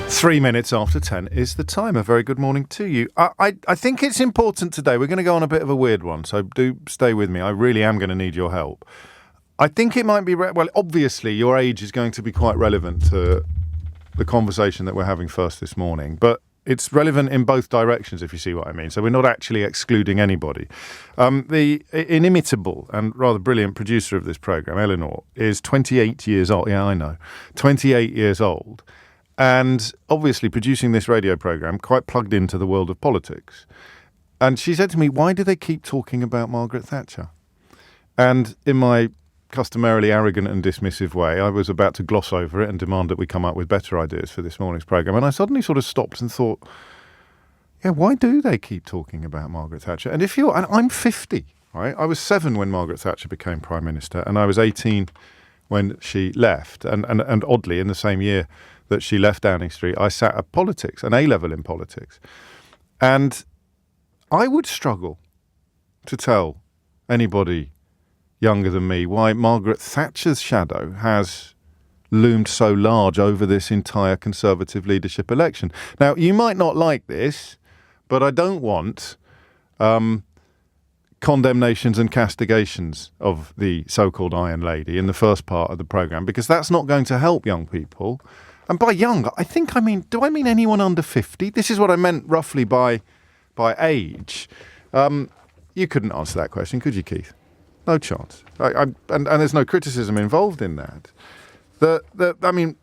3 minutes after 10 is the time. A very good morning to you. I think it's important today. We're going to go on a bit of a weird one, so do stay with me. I really am going to need your help. I think it might be... well, obviously, your age is going to be quite relevant to the conversation that we're having first this morning, but it's relevant in both directions, if you see what I mean. So we're not actually excluding anybody. The inimitable and rather brilliant producer of this programme, Eleanor, is 28 years old. Yeah, I know. 28 years old. And obviously producing this radio programme, quite plugged into the world of politics. And she said to me, why do they keep talking about Margaret Thatcher? And in my customarily arrogant and dismissive way, I was about to gloss over it and demand that we come up with better ideas for this morning's programme. And I suddenly sort of stopped and thought, yeah, why do they keep talking about Margaret Thatcher? And and I'm 50, right? I was 7 when Margaret Thatcher became Prime Minister, and I was 18 when she left. And oddly, in the same year that she left Downing Street, I sat at politics, an A-level in politics. And I would struggle to tell anybody younger than me why Margaret Thatcher's shadow has loomed so large over this entire Conservative leadership election. Now, you might not like this, but I don't want condemnations and castigations of the so-called Iron Lady in the first part of the programme, because that's not going to help young people. And by young, do I mean anyone under 50? This is what I meant roughly by age. You couldn't answer that question, could you, Keith? No chance. And there's no criticism involved in that.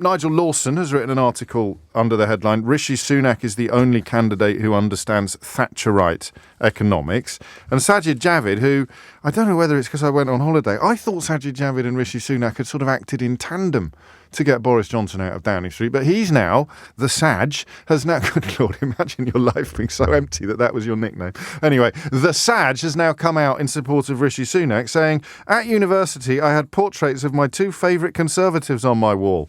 Nigel Lawson has written an article under the headline, Rishi Sunak is the only candidate who understands Thatcherite economics. And Sajid Javid, who, I don't know whether it's because I went on holiday, I thought Sajid Javid and Rishi Sunak had sort of acted in tandem to get Boris Johnson out of Downing Street. But he's now, the Saj, has now, good Lord, imagine your life being so empty that was your nickname. Anyway, the Saj has now come out in support of Rishi Sunak, saying, at university, I had portraits of my 2 favourite Conservatives on my wall.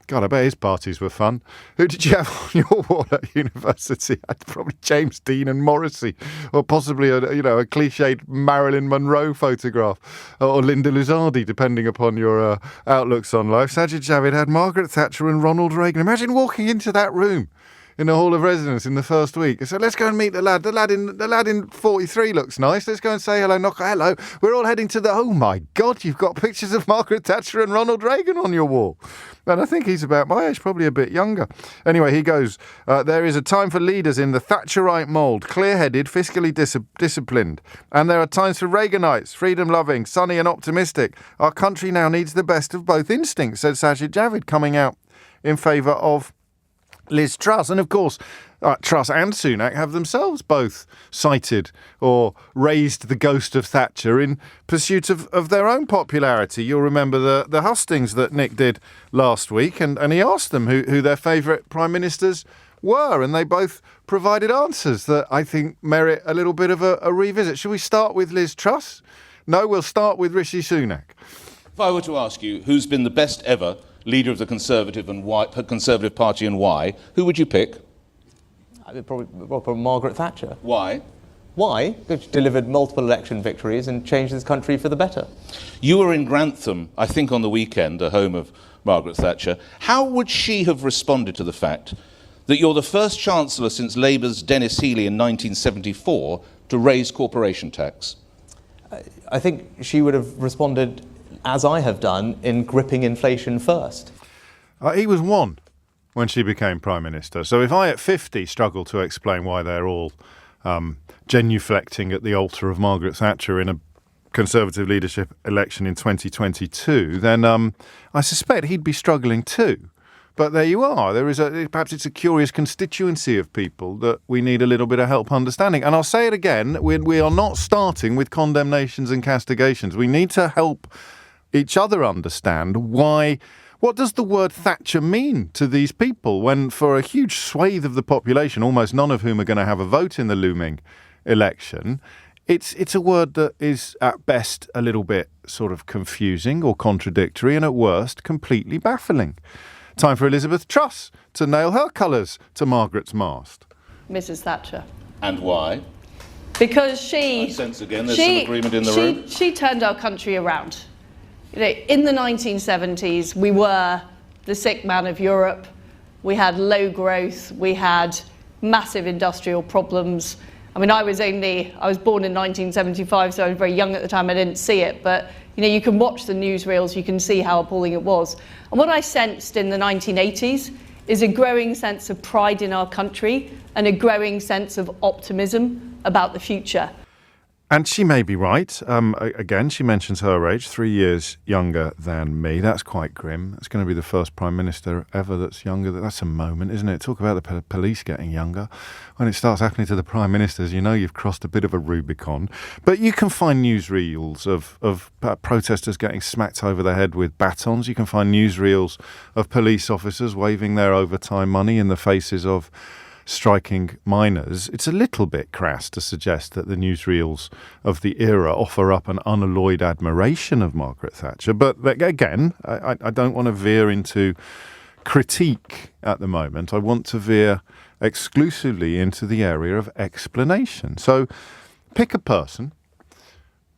God, I bet his parties were fun. Who did you have on your wall at university? Probably James Dean and Morrissey, or possibly a cliched Marilyn Monroe photograph, or Linda Lusardi, depending upon your outlooks on life. Sajid Javid had Margaret Thatcher and Ronald Reagan. Imagine walking into that room in the Hall of Residence in the first week. So let's go and meet the lad. The lad in 43 looks nice. Let's go and say hello, knock hello. We're all heading to oh my God, you've got pictures of Margaret Thatcher and Ronald Reagan on your wall. And I think he's about my age, probably a bit younger. Anyway, he goes, there is a time for leaders in the Thatcherite mould, clear-headed, fiscally disciplined. And there are times for Reaganites, freedom-loving, sunny and optimistic. Our country now needs the best of both instincts, said Sajid Javid, coming out in favour of Liz Truss. And of course, Truss and Sunak have themselves both cited or raised the ghost of Thatcher in pursuit of their own popularity. You'll remember the hustings that Nick did last week, and he asked them who their favourite prime ministers were, and they both provided answers that I think merit a little bit of a revisit. Should we start with Liz Truss? No, we'll start with Rishi Sunak. If I were to ask you who's been the best ever leader of the Conservative Party and why, who would you pick? Probably Margaret Thatcher. Why? Why? Because she delivered multiple election victories and changed this country for the better. You were in Grantham, I think on the weekend, the home of Margaret Thatcher. How would she have responded to the fact that you're the first Chancellor since Labour's Dennis Healey in 1974 to raise corporation tax? I think she would have responded, as I have done, in gripping inflation first. He was 1 when she became Prime Minister. So if I at 50 struggle to explain why they're all genuflecting at the altar of Margaret Thatcher in a Conservative leadership election in 2022, then I suspect he'd be struggling too. But there you are. Perhaps it's a curious constituency of people that we need a little bit of help understanding. And I'll say it again, we are not starting with condemnations and castigations. We need to help each other understand what does the word Thatcher mean to these people when, for a huge swathe of the population, almost none of whom are going to have a vote in the looming election, it's a word that is at best a little bit sort of confusing or contradictory, and at worst completely baffling. Time for Elizabeth Truss to nail her colours to Margaret's mast. Mrs. Thatcher. And why? Because she... I sense again there's some agreement in the room. She turned our country around. In the 1970s, we were the sick man of Europe. we had low growth, we had massive industrial problems. I mean, I was born in 1975, so I was very young at the time, I didn't see it, but you can watch the newsreels, you can see how appalling it was. And what I sensed in the 1980s is a growing sense of pride in our country and a growing sense of optimism about the future. And she may be right. Again, she mentions her age, 3 years younger than me. That's quite grim. That's going to be the first Prime Minister ever that's younger. That's a moment, isn't it? Talk about the police getting younger. When it starts happening to the Prime Ministers, you've crossed a bit of a Rubicon. But you can find newsreels of protesters getting smacked over the head with batons. You can find newsreels of police officers waving their overtime money in the faces of striking miners. It's a little bit crass to suggest that the newsreels of the era offer up an unalloyed admiration of Margaret Thatcher. But again, I don't want to veer into critique at the moment. I want to veer exclusively into the area of explanation. So pick a person,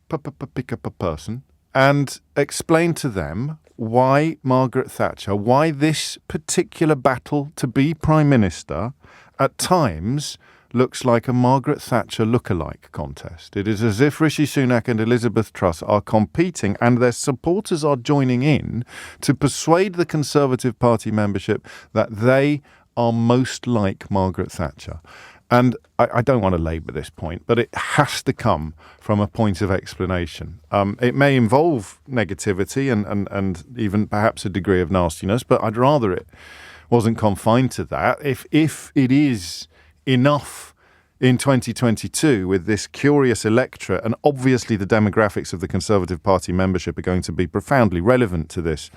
pick up a person, and explain to them why Margaret Thatcher, why this particular battle to be Prime Minister at times looks like a Margaret Thatcher lookalike contest. It is as if Rishi Sunak and Elizabeth Truss are competing and their supporters are joining in to persuade the Conservative Party membership that they are most like Margaret Thatcher. And I don't want to labour this point, but it has to come from a point of explanation. It may involve negativity and even perhaps a degree of nastiness, but I'd rather it wasn't confined to that. If it is enough in 2022 with this curious electorate, and obviously the demographics of the Conservative Party membership are going to be profoundly relevant to this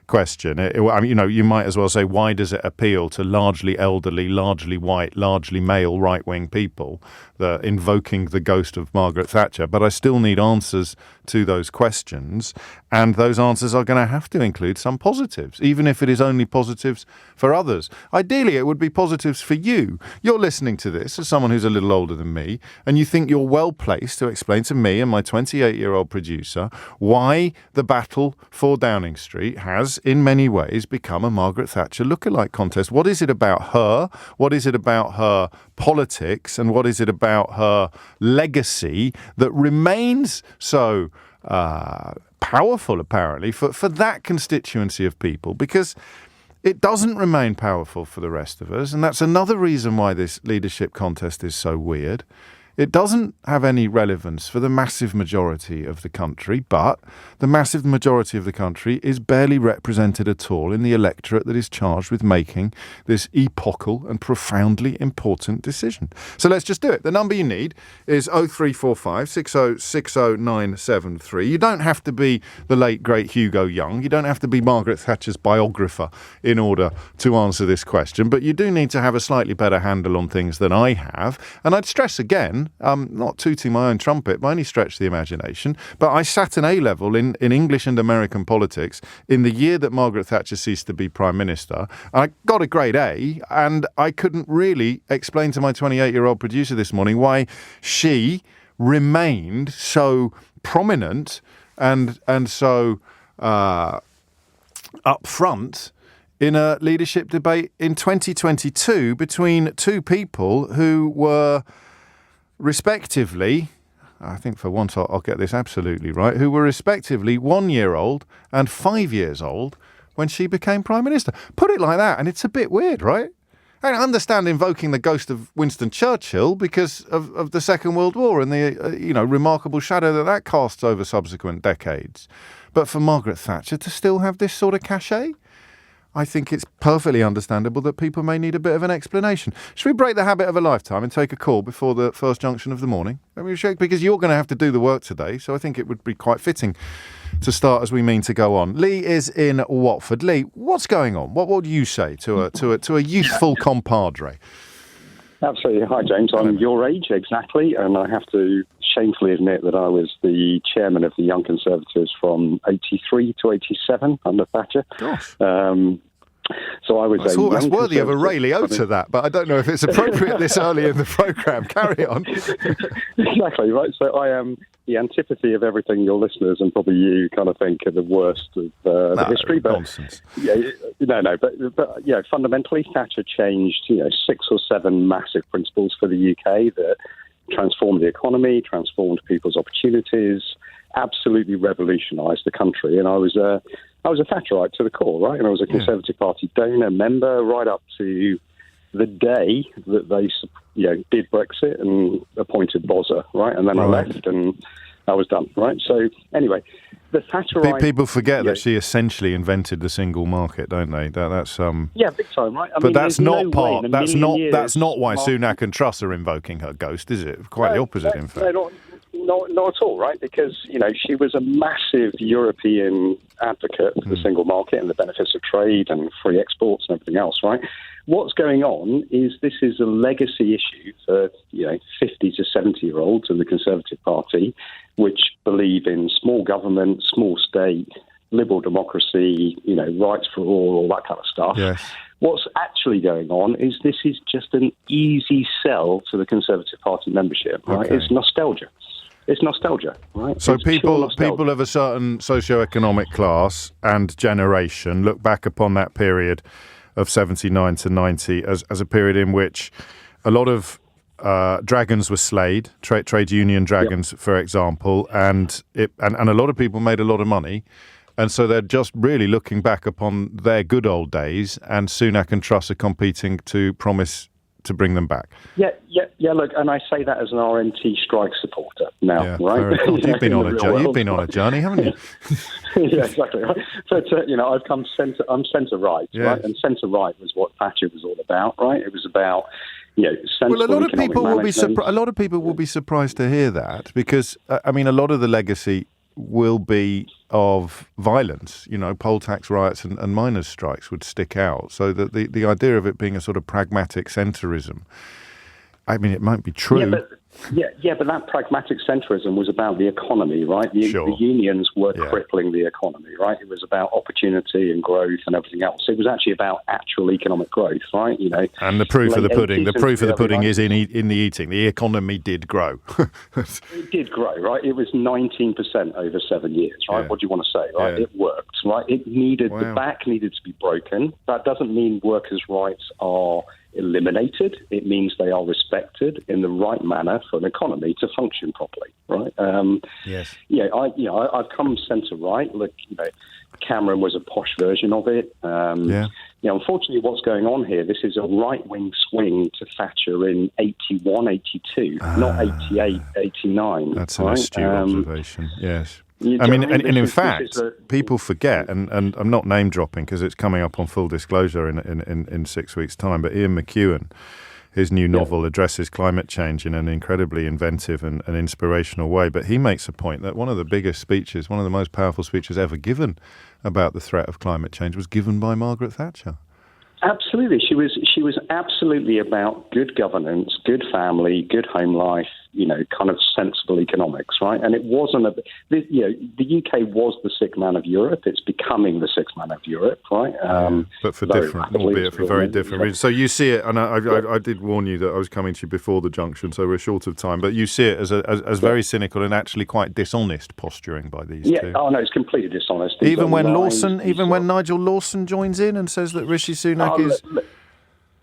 question. You might as well say, why does it appeal to largely elderly, largely white, largely male right-wing people, invoking the ghost of Margaret Thatcher? But I still need answers to those questions, and those answers are going to have to include some positives, even if it is only positives for others. Ideally, it would be positives for you. You're listening to this as someone who's a little older than me, and you think you're well placed to explain to me and my 28-year-old producer why the battle for Downing Street has, in many ways, become a Margaret Thatcher lookalike contest. What is it about her? What is it about her politics? And what is it about her legacy that remains so powerful, apparently, for that constituency of people? Because it doesn't remain powerful for the rest of us. And that's another reason why this leadership contest is so weird. It doesn't have any relevance for the massive majority of the country, but the massive majority of the country is barely represented at all in the electorate that is charged with making this epochal and profoundly important decision. So let's just do it. The number you need is 0345 6060973. You don't have to be the late, great Hugo Young. You don't have to be Margaret Thatcher's biographer in order to answer this question, but you do need to have a slightly better handle on things than I have. And I'd stress again, not tooting my own trumpet by any stretch of the imagination, but I sat an A-level in English and American politics in the year that Margaret Thatcher ceased to be Prime Minister. I got a grade A, and I couldn't really explain to my 28-year-old producer this morning why she remained so prominent and so up front in a leadership debate in 2022 between two people who were respectively, I think for once I'll get this absolutely right, who were respectively 1 year old and 5 years old when she became Prime Minister. Put it like that, and it's a bit weird, right? I understand invoking the ghost of Winston Churchill because of the Second World War and the remarkable shadow that casts over subsequent decades. But for Margaret Thatcher to still have this sort of cachet, I think it's perfectly understandable that people may need a bit of an explanation. Should we break the habit of a lifetime and take a call before the first junction of the morning? Because you're going to have to do the work today, so I think it would be quite fitting to start as we mean to go on. Lee is in Watford. Lee, what's going on? What would you say to a youthful compadre? Absolutely. Hi, James. I'm your age, exactly, and I have to shamefully admit that I was the chairman of the Young Conservatives from 83 to 87 under Thatcher. Gosh. So I was That's worthy of a Ray Liotta, that, but I don't know if it's appropriate this early in the programme. Carry on. Exactly, right. So I am the antipathy of everything your listeners and probably you kind of think are the worst of the history. But nonsense. Yeah, but yeah, fundamentally Thatcher changed 6 or 7 massive principles for the UK that transformed the economy, transformed people's opportunities, absolutely revolutionised the country. And I was a Thatcherite to the core, right? And I was a Conservative Party donor member right up to the day that they, did Brexit and appointed Bozza, right? And then I left and I was done, right? So anyway, the Thatcherite... People forget that she essentially invented the single market, don't they? That's yeah, big time, right? But that's not part. That's not why Sunak and Truss are invoking her ghost, is it? Quite the opposite, in fact. Not at all, right? Because, she was a massive European advocate for the single market and the benefits of trade and free exports and everything else, right? What's going on is this is a legacy issue for, 50 to 70-year-olds in the Conservative Party, which believe in small government, small state, liberal democracy, rights for all that kind of stuff. Yes. What's actually going on is this is just an easy sell to the Conservative Party membership, right? Okay. It's nostalgia. It's nostalgia, right? So it's people of a certain socio-economic class and generation look back upon that period of 79 to 90 as a period in which a lot of dragons were slayed, trade union dragons, for example, and a lot of people made a lot of money. And so they're just really looking back upon their good old days, and Sunak and Truss are competing to promise to bring them back. Yeah. Look, and I say that as an RNT strike supporter now, right? You've been on a journey, haven't you? Yeah, exactly. Right. But I've come I'm centre right, right? And centre right was what Thatcher was all about, right? It was about sensible economic management. A lot of people will be surprised to hear that, because a lot of the legacy will be of violence. Poll tax riots and miners' strikes would stick out. So that the idea of it being a sort of pragmatic centrism, it might be true. But that pragmatic centrism was about the economy, right? The unions were crippling the economy, right? It was about opportunity and growth and everything else. It was actually about actual economic growth, right? And the proof of the pudding. The proof of the pudding is in the eating. The economy did grow. It did grow, right? It was 19% over 7 years, right? Yeah. What do you want to say, right? Yeah. It worked, right? It needed the back needed to be broken. That doesn't mean workers' rights are eliminated. It means they are respected in the right manner for an economy to function properly, right? Yes. I've come centre right. Look, Cameron was a posh version of it. Unfortunately, what's going on here? This is a right-wing swing to Thatcher in 81, 82, not 88, 89. That's an astute observation. Yes. In fact, people forget, and I'm not name dropping because it's coming up on full disclosure in 6 weeks' time, but Ian McEwan, his new novel addresses climate change in an incredibly inventive and inspirational way. But he makes a point that one of the biggest speeches, one of the most powerful speeches ever given about the threat of climate change was given by Margaret Thatcher. Absolutely. She was absolutely about good governance, good family, good home life, kind of sensible economics, right? And it wasn't the UK was the sick man of Europe. It's becoming the sick man of Europe, right? But for different, albeit for very different reasons. So you see it, and I did warn you that I was coming to you before the junction, so we're short of time, but you see it as very cynical and actually quite dishonest posturing by these two. Yeah, no, it's completely dishonest. Even when Nigel Lawson joins in and says that Rishi Sunak is...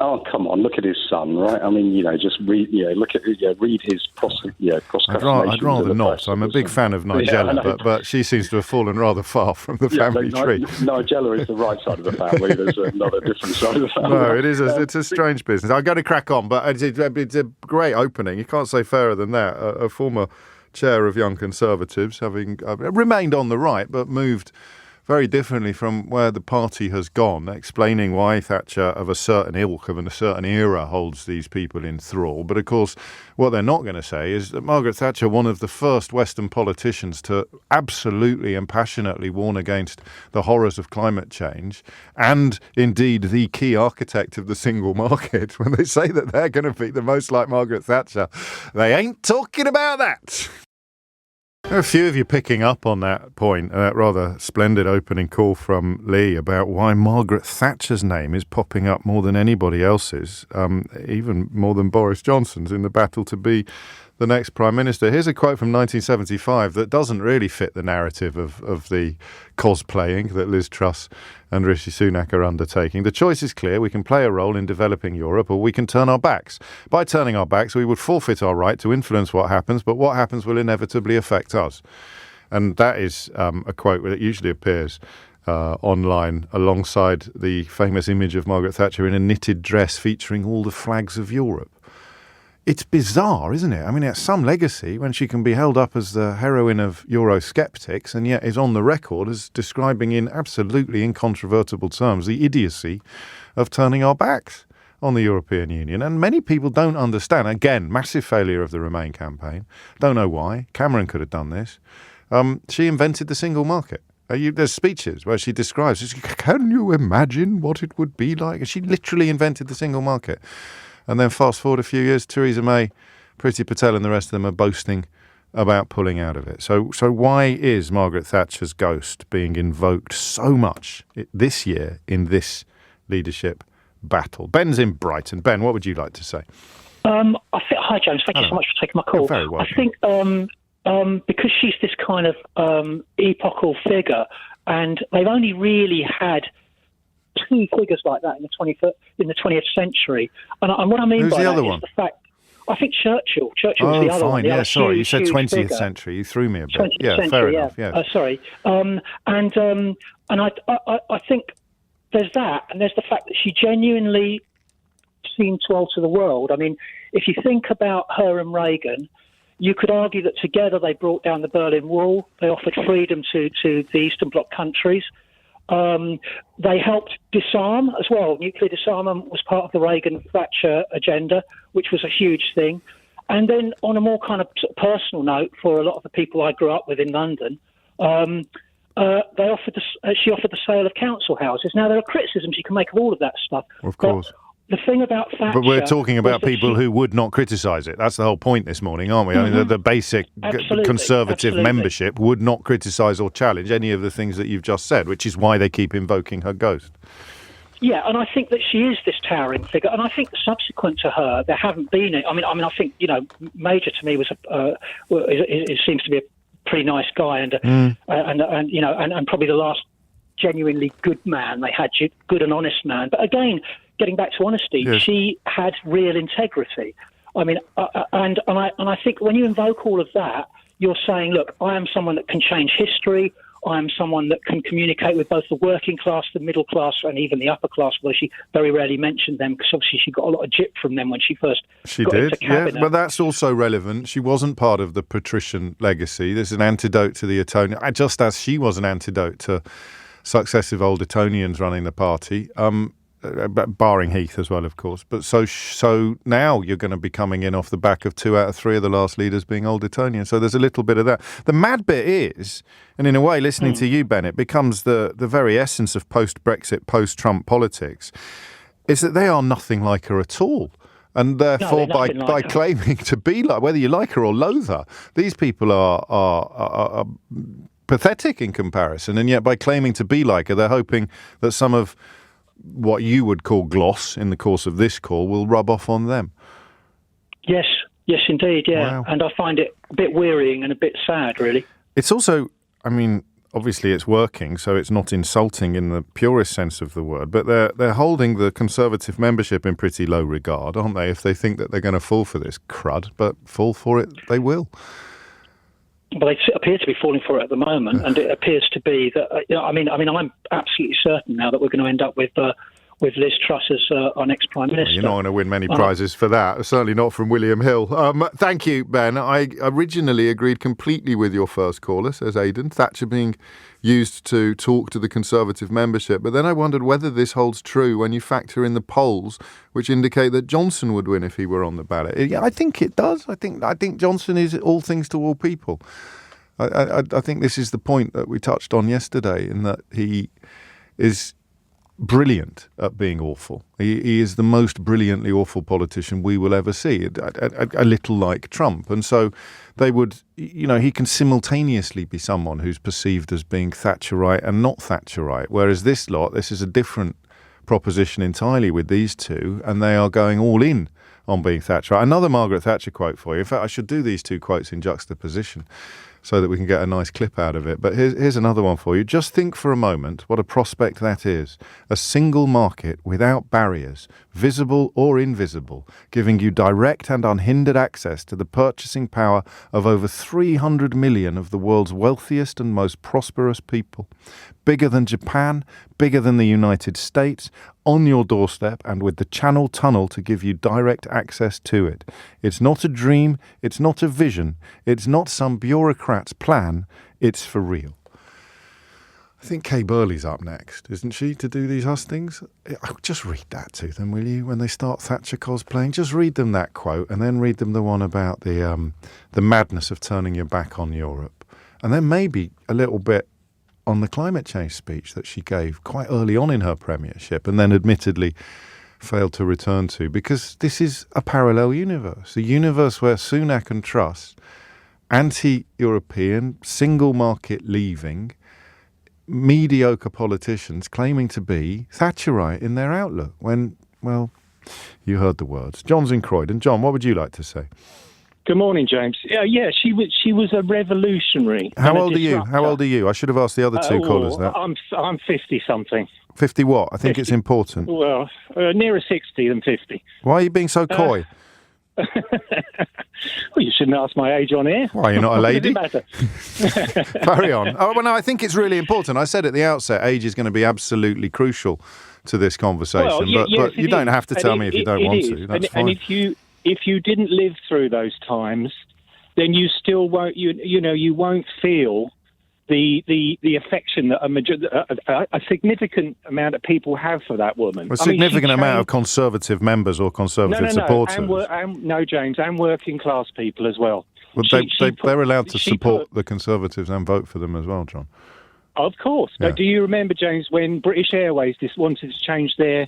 Oh, come on! Look at his son, right? Just read. Read his procrastination. I'd rather not. I'm a big fan of Nigella, but she seems to have fallen rather far from the family tree. Nigella is the right side of the family. There's not a different side of the family. No, it is. It's a strange business. I've got to crack on, but it's a great opening. You can't say fairer than that. A former chair of Young Conservatives, having remained on the right, but moved very differently from where the party has gone, explaining why Thatcher of a certain ilk, of a certain era, holds these people in thrall. But of course, what they're not going to say is that Margaret Thatcher, one of the first Western politicians to absolutely and passionately warn against the horrors of climate change, and indeed the key architect of the single market, when they say that they're going to be the most like Margaret Thatcher, they ain't talking about that. There are a few of you picking up on that point, that rather splendid opening call from Lee about why Margaret Thatcher's name is popping up more than anybody else's, even more than Boris Johnson's in the battle to be the next Prime Minister. Here's a quote from 1975 that doesn't really fit the narrative of the cosplaying that Liz Truss and Rishi Sunak are undertaking. The choice is clear. We can play a role in developing Europe, or we can turn our backs. By turning our backs, we would forfeit our right to influence what happens, but what happens will inevitably affect us. And that is a quote that usually appears online alongside the famous image of Margaret Thatcher in a knitted dress featuring all the flags of Europe. It's bizarre, isn't it? I mean, it's some legacy when she can be held up as the heroine of Eurosceptics and yet is on the record as describing in absolutely incontrovertible terms the idiocy of turning our backs on the European Union. And many people don't understand. Again, massive failure of the Remain campaign. Don't know why. Cameron could have done this. She invented the single market. There's speeches where she describes, can you imagine what it would be like? She literally invented the single market. And then fast forward a few years, Theresa May, Priti Patel and the rest of them are boasting about pulling out of it. So why is Margaret Thatcher's ghost being invoked so much this year in this leadership battle? Ben's in Brighton. Ben, what would you like to say? Hi, James. Thank you so much for taking my call. You're very welcome. I think because she's this kind of epochal figure, and they've only really had two figures like that in the 20th century. And what I mean Who's by the that other is one? the fact, I think Churchill was the other one. Oh, fine, yeah, sorry. You said 20th figure. century. You threw me a bit. 20th Yeah, century, fair enough, yeah. Sorry. And I think there's that, and there's the fact that she genuinely seemed to alter the world. I mean, if you think about her and Reagan, you could argue that together they brought down the Berlin Wall. They offered freedom to the Eastern Bloc countries. They helped disarm as well. Nuclear disarmament was part of the Reagan-Thatcher agenda, which was a huge thing. And then on a more kind of personal note, for a lot of the people I grew up with in London, she offered the sale of council houses. Now, there are criticisms you can make of all of that stuff. Of course. The thing about Thatcher... But we're talking about people who would not criticise it. That's the whole point this morning, aren't we? I mean, the basic Conservative membership would not criticise or challenge any of the things that you've just said, which is why they keep invoking her ghost. Yeah, and I think that she is this towering figure, and I think subsequent to her, there haven't been... I think, Major to me was it seems to be a pretty nice guy, and probably the last genuinely good man they had, good and honest man. But again, getting back to honesty, yes. She had real integrity. I mean, and I think when you invoke all of that, you're saying, look, I am someone that can change history. I am someone that can communicate with both the working class, the middle class, and even the upper class, although she very rarely mentioned them, because obviously she got a lot of jip from them when she first got into cabinet. Yeah, but that's also relevant. She wasn't part of the patrician legacy. There's an antidote to the Etonian, just as she was an antidote to successive old Etonians running the party, barring Heath as well, of course. But so now you're going to be coming in off the back of 2 out of 3 of the last leaders being old Etonians. So there's a little bit of that. The mad bit is, and in a way, listening to you, Ben, it becomes the very essence of post-Brexit, post-Trump politics, is that they are nothing like her at all. And therefore, by claiming to be like, whether you like her or loathe her, these people are pathetic in comparison. And yet by claiming to be like her, they're hoping that some of what you would call gloss in the course of this call will rub off on them. Yes, indeed, yeah. Wow. And I find it a bit wearying and a bit sad, really. It's also, I mean, obviously it's working, so it's not insulting in the purest sense of the word, but they're holding the Conservative membership in pretty low regard, aren't they, if they think that they're going to fall for this crud, but fall for it they will. Well, they appear to be falling for it at the moment, and it appears to be that. I'm absolutely certain now that we're going to end up with Liz Truss as our next Prime Minister. You're not going to win many prizes for that, certainly not from William Hill. Thank you, Ben. I originally agreed completely with your first caller, says Aidan, Thatcher being used to talk to the Conservative membership. But then I wondered whether this holds true when you factor in the polls, which indicate that Johnson would win if he were on the ballot. Yeah, I think it does. I think Johnson is all things to all people. I think this is the point that we touched on yesterday, in that he is brilliant at being awful. He is the most brilliantly awful politician we will ever see, a little like Trump. And so they would, he can simultaneously be someone who's perceived as being Thatcherite and not Thatcherite, whereas this is a different proposition entirely with these two, and they are going all in on being Thatcherite. Another Margaret Thatcher quote for you. In fact, I should do these two quotes in juxtaposition so that we can get a nice clip out of it. But here's another one for you. Just think for a moment what a prospect that is. A single market without barriers, visible or invisible, giving you direct and unhindered access to the purchasing power of over 300 million of the world's wealthiest and most prosperous people. Bigger than Japan, bigger than the United States, on your doorstep and with the Channel Tunnel to give you direct access to it. It's not a dream, it's not a vision, it's not some bureaucrat's plan, it's for real. I think Kay Burley's up next, isn't she, to do these hustings? Just read that to them, will you, when they start Thatcher cosplaying? Just read them that quote and then read them the one about the madness of turning your back on Europe. And then maybe a little bit on the climate change speech that she gave quite early on in her premiership and then admittedly failed to return to, because this is a parallel universe, a universe where Sunak and Truss, anti-European, single market leaving, mediocre politicians claiming to be Thatcherite in their outlook when, well, you heard the words. John's in Croydon. John, what would you like to say? Good morning, James. Yeah, she was a revolutionary. How old are you? How old are you? I should have asked the other two callers that. I'm 50-something. 50 what? I think 50. It's important. Well, nearer 60 than 50. Why are you being so coy? Well, you shouldn't ask my age on air. Why, you're not a lady? What does it matter? Carry on. Oh, well, no, I think it's really important. I said at the outset, age is going to be absolutely crucial to this conversation. Well, but you don't have to tell me if you don't want to. That's fine. And if you didn't live through those times, then you still won't. You won't feel the affection that a significant amount of people have for that woman. A significant amount of Conservative members or Conservative supporters. No, James, and working class people as well. Well, they're allowed to support the Conservatives and vote for them as well, John. Of course. Yeah. Do you remember, James, when British Airways wanted to change their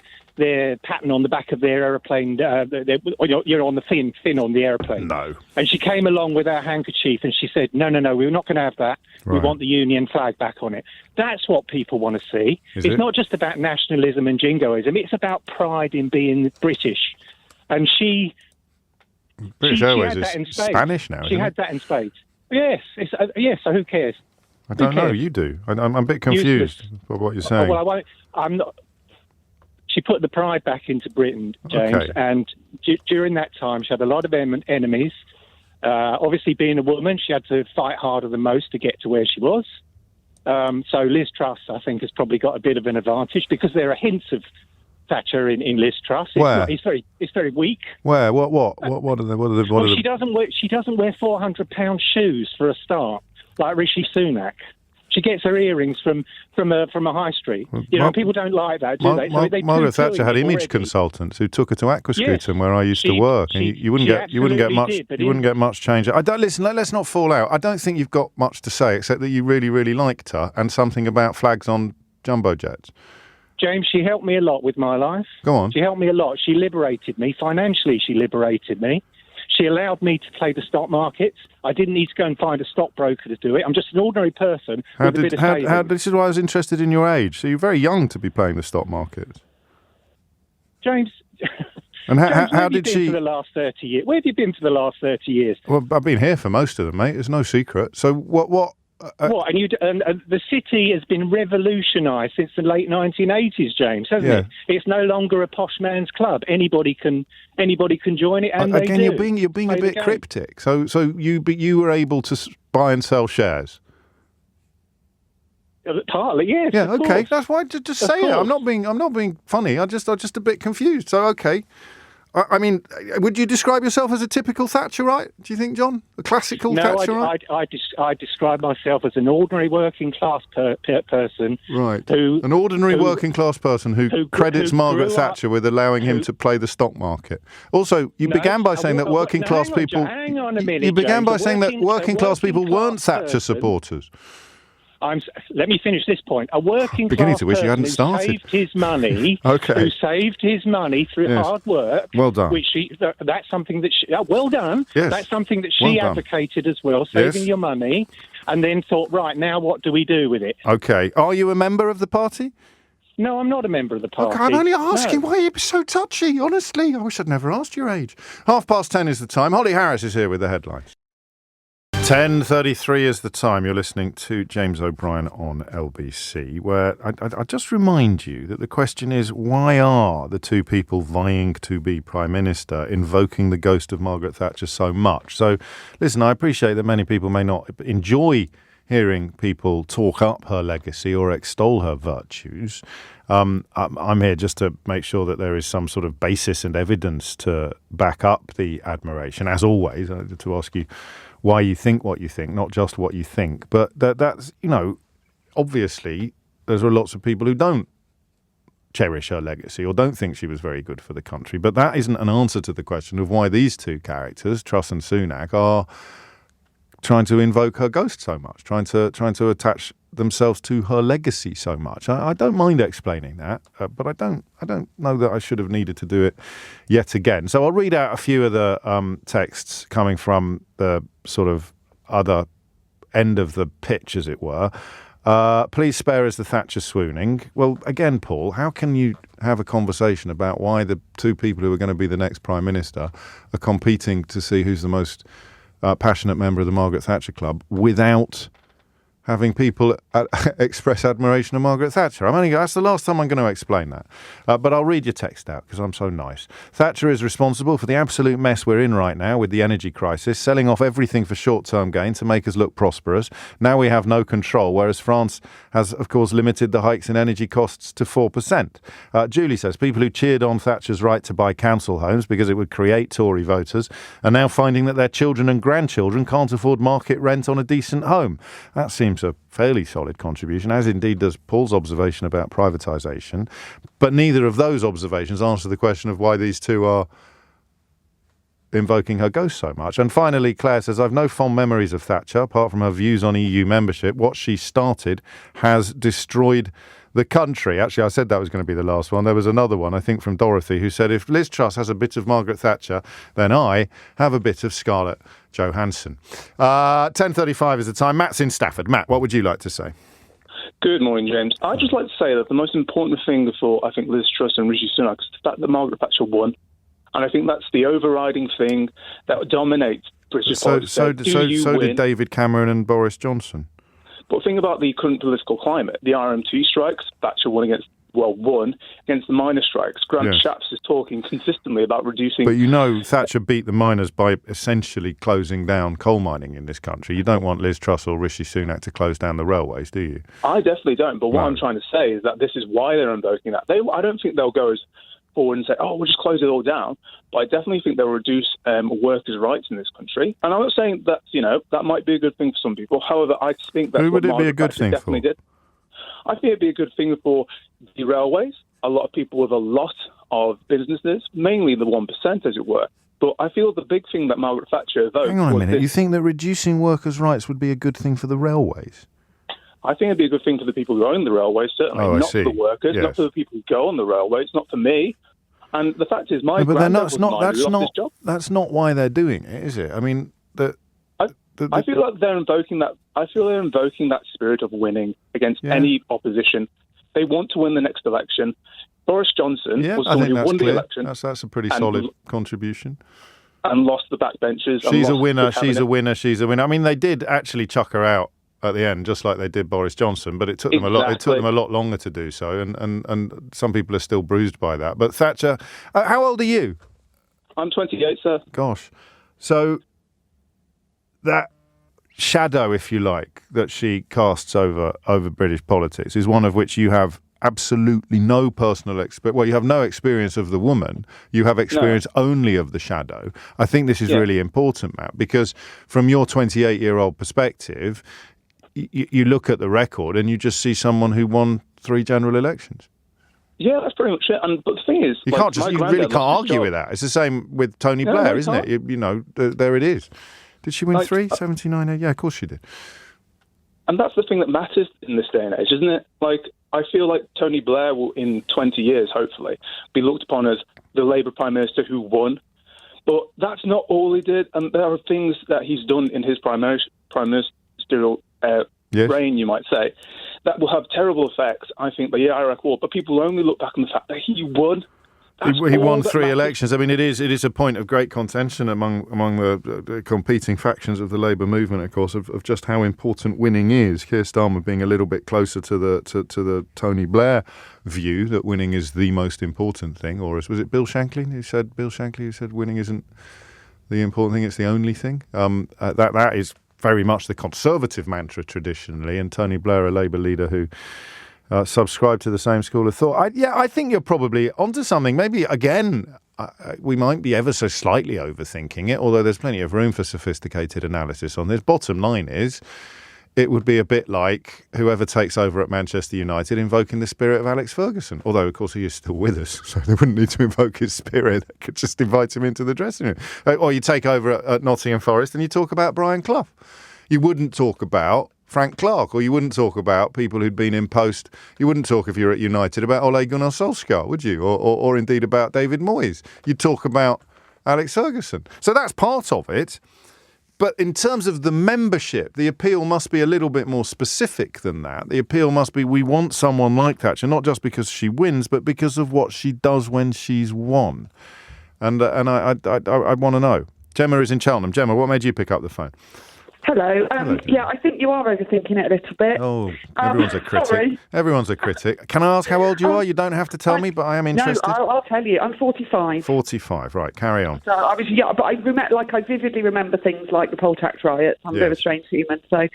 pattern on the back of their aeroplane? You're on the fin on the aeroplane. No. And she came along with her handkerchief and she said, no, we're not going to have that. Right. We want the Union flag back on it. That's what people want to see. It's not just about nationalism and jingoism. It's about pride in being British. And British Airways is Spanish now, She had that in spades. Yes. So who cares? I don't know. You do. I'm a bit confused by what you're saying. Well, I won't. I'm not. She put the pride back into Britain, James, okay. And during that time, she had a lot of enemies. Obviously, being a woman, she had to fight harder than most to get to where she was. So Liz Truss, I think, has probably got a bit of an advantage because there are hints of Thatcher in Liz Truss. It's very weak. Where? What are the? She doesn't wear £400 shoes for a start, like Rishi Sunak. She gets her earrings from a high street. People don't like that, do they? So Margaret Thatcher had image consultants who took her to Aquascutum, where I used to work, and you wouldn't get much change. Let's not fall out. I don't think you've got much to say except that you really, really liked her and something about flags on jumbo jets. James, she helped me a lot with my life. Go on. She helped me a lot. She liberated me financially. She liberated me. She allowed me to play the stock markets. I didn't need to go and find a stockbroker to do it. I'm just an ordinary person with a bit of savings. This is why I was interested in your age. So you're very young to be playing the stock markets. James, and how did she... for the last 30 years? Where have you been for the last 30 years? Well, I've been here for most of them, mate. It's no secret. So what? And the city has been revolutionised since the late 1980s, James, hasn't it? It's no longer a posh man's club. Anybody can join it, and again, they do. You're being a bit cryptic. So you were able to buy and sell shares. Partly, yes. Yeah, okay. That's why. Just say it. I'm not being funny. I'm just a bit confused. So okay. I mean, would you describe yourself as a typical Thatcherite, do you think, John? A classical Thatcherite? I describe myself as an ordinary working class person. Right. An ordinary working class person who credits Margaret Thatcher with allowing him to play the stock market. Also, you began by saying that working class people... Hang on a minute, You began by saying that working class people weren't Thatcher supporters. Let me finish this point. A working Beginning class to wish you hadn't person started. who saved his money, Okay. who saved his money through Yes. hard work. Well done. That's something that well done. Yes. That's something that Well she done. advocated as well, saving Yes. your money, and then thought, right, now what do we do with it? Okay. Are you a member of the party? No, I'm not a member of the party. Okay, I'm only asking No. why you're so touchy, honestly. I wish I'd never asked your age. 10:30 is the time. Holly Harris is here with the headlines. 10:33 is the time. You're listening to James O'Brien on LBC, where I just remind you that the question is, why are the two people vying to be Prime Minister invoking the ghost of Margaret Thatcher so much? So, listen, I appreciate that many people may not enjoy hearing people talk up her legacy or extol her virtues. I'm here just to make sure that there is some sort of basis and evidence to back up the admiration, as always, to ask you why you think what you think, not just what you think. But that's, obviously there's lots of people who don't cherish her legacy or don't think she was very good for the country. But that isn't an answer to the question of why these two characters, Truss and Sunak, are trying to invoke her ghost so much, trying to attach themselves to her legacy so much. I don't mind explaining that, but I don't know that I should have needed to do it yet again. So I'll read out a few of the texts coming from the sort of other end of the pitch, as it were. Please spare us the Thatcher swooning. Well, again, Paul, how can you have a conversation about why the two people who are going to be the next Prime Minister are competing to see who's the most passionate member of the Margaret Thatcher Club without having people express admiration of Margaret Thatcher? That's the last time I'm going to explain that. But I'll read your text out because I'm so nice. Thatcher is responsible for the absolute mess we're in right now with the energy crisis, selling off everything for short-term gain to make us look prosperous. Now we have no control, whereas France has, of course, limited the hikes in energy costs to 4%. Julie says, people who cheered on Thatcher's right to buy council homes because it would create Tory voters are now finding that their children and grandchildren can't afford market rent on a decent home. That seems a fairly solid contribution, as indeed does Paul's observation about privatisation. But neither of those observations answer the question of why these two are invoking her ghost so much. And finally, Claire says, I've no fond memories of Thatcher, apart from her views on EU membership. What she started has destroyed the country. Actually, I said that was going to be the last one. There was another one, I think, from Dorothy, who said, if Liz Truss has a bit of Margaret Thatcher, then I have a bit of Scarlett Johansson. 10:35 is the time. Matt's in Stafford. Matt, what would you like to say? Good morning, James. I'd just like to say that the most important thing for, I think, Liz Truss and Rishi Sunak is the fact that Margaret Thatcher won. And I think that's the overriding thing that dominates British politics. So did David Cameron and Boris Johnson. But think about the current political climate. The RMT strikes, Thatcher won against the miners' strikes. Grant Shapps is talking consistently about reducing... But Thatcher beat the miners by essentially closing down coal mining in this country. You don't want Liz Truss or Rishi Sunak to close down the railways, do you? I definitely don't. But what I'm trying to say is that this is why they're invoking that. I don't think they'll go as forward and say, we'll just close it all down. But I definitely think they'll reduce workers' rights in this country. And I'm not saying that, that might be a good thing for some people. However, I think that's Who would what it be a Margaret good Thatcher thing definitely for? did. I think it'd be a good thing for the railways, a lot of people with a lot of businesses, mainly the 1%, as it were. But I feel the big thing that Margaret Thatcher evoked... Hang on a minute. You think that reducing workers' rights would be a good thing for the railways? I think it'd be a good thing for the people who own the railways, certainly. Not for the workers, not for the people who go on the railways, not for me. And the fact is, my granddad was miner who lost his job. That's not why they're doing it, is it? I mean, I feel like they're invoking that. I feel they're invoking that spirit of winning against any opposition. They want to win the next election. Boris Johnson was someone who won the election. That's a pretty solid contribution. And lost the backbenchers. She's a winner. She's a winner. She's a winner. I mean, they did actually chuck her out at the end, just like they did Boris Johnson, but it took them a lot. It took them a lot longer to do so, and some people are still bruised by that. But Thatcher, how old are you? I'm 28, sir. Gosh, so that shadow, if you like, that she casts over British politics is one of which you have absolutely no personal experience. Well, you have no experience of the woman. You have experience only of the shadow. I think this is really important, Matt, because from your 28-year-old perspective, you look at the record and you just see someone who won 3 general elections. Yeah, that's pretty much it. But the thing is, you really can't argue with that. It's the same with Tony Blair, isn't it? There it is. Did she win 3? 79? Yeah, of course she did. And that's the thing that matters in this day and age, isn't it? Like, I feel like Tony Blair will, in 20 years, hopefully, be looked upon as the Labour Prime Minister who won. But that's not all he did. And there are things that he's done in his prime ministerial reign, you might say, that will have terrible effects, I think, by the Iraq War. But people only look back on the fact that he won. He won 3 elections. I mean, it is a point of great contention among the competing factions of the Labour movement, of course, of just how important winning is. Keir Starmer being a little bit closer to the Tony Blair view that winning is the most important thing, or was it Bill Shankly who said winning isn't the important thing; it's the only thing. That is very much the Conservative mantra traditionally, and Tony Blair, a Labour leader who subscribe to the same school of thought. I think you're probably onto something. Maybe, again, we might be ever so slightly overthinking it, although there's plenty of room for sophisticated analysis on this. Bottom line is, it would be a bit like whoever takes over at Manchester United invoking the spirit of Alex Ferguson. Although, of course, he is still with us, so they wouldn't need to invoke his spirit. They could just invite him into the dressing room. Or you take over at Nottingham Forest and you talk about Brian Clough. You wouldn't talk about Frank Clark, or you wouldn't talk about people who'd been in post. You wouldn't talk, if you're at United, about Ole Gunnar Solskjaer, would you? Or indeed about David Moyes. You'd talk about Alex Ferguson. So that's part of it. But in terms of the membership, the appeal must be a little bit more specific than that. The appeal must be, we want someone like Thatcher, not just because she wins, but because of what she does when she's won. And I want to know. Gemma is in Cheltenham. Gemma, what made you pick up the phone? Hello. Yeah, I think you are overthinking it a little bit. Oh, everyone's a critic. Sorry. Everyone's a critic. Can I ask how old you are? You don't have to tell me, but I am interested. No, I'll tell you. I'm 45. 45, right. Carry on. So I was, but I vividly remember things like the poll tax riots. I'm a bit of a strange human. So,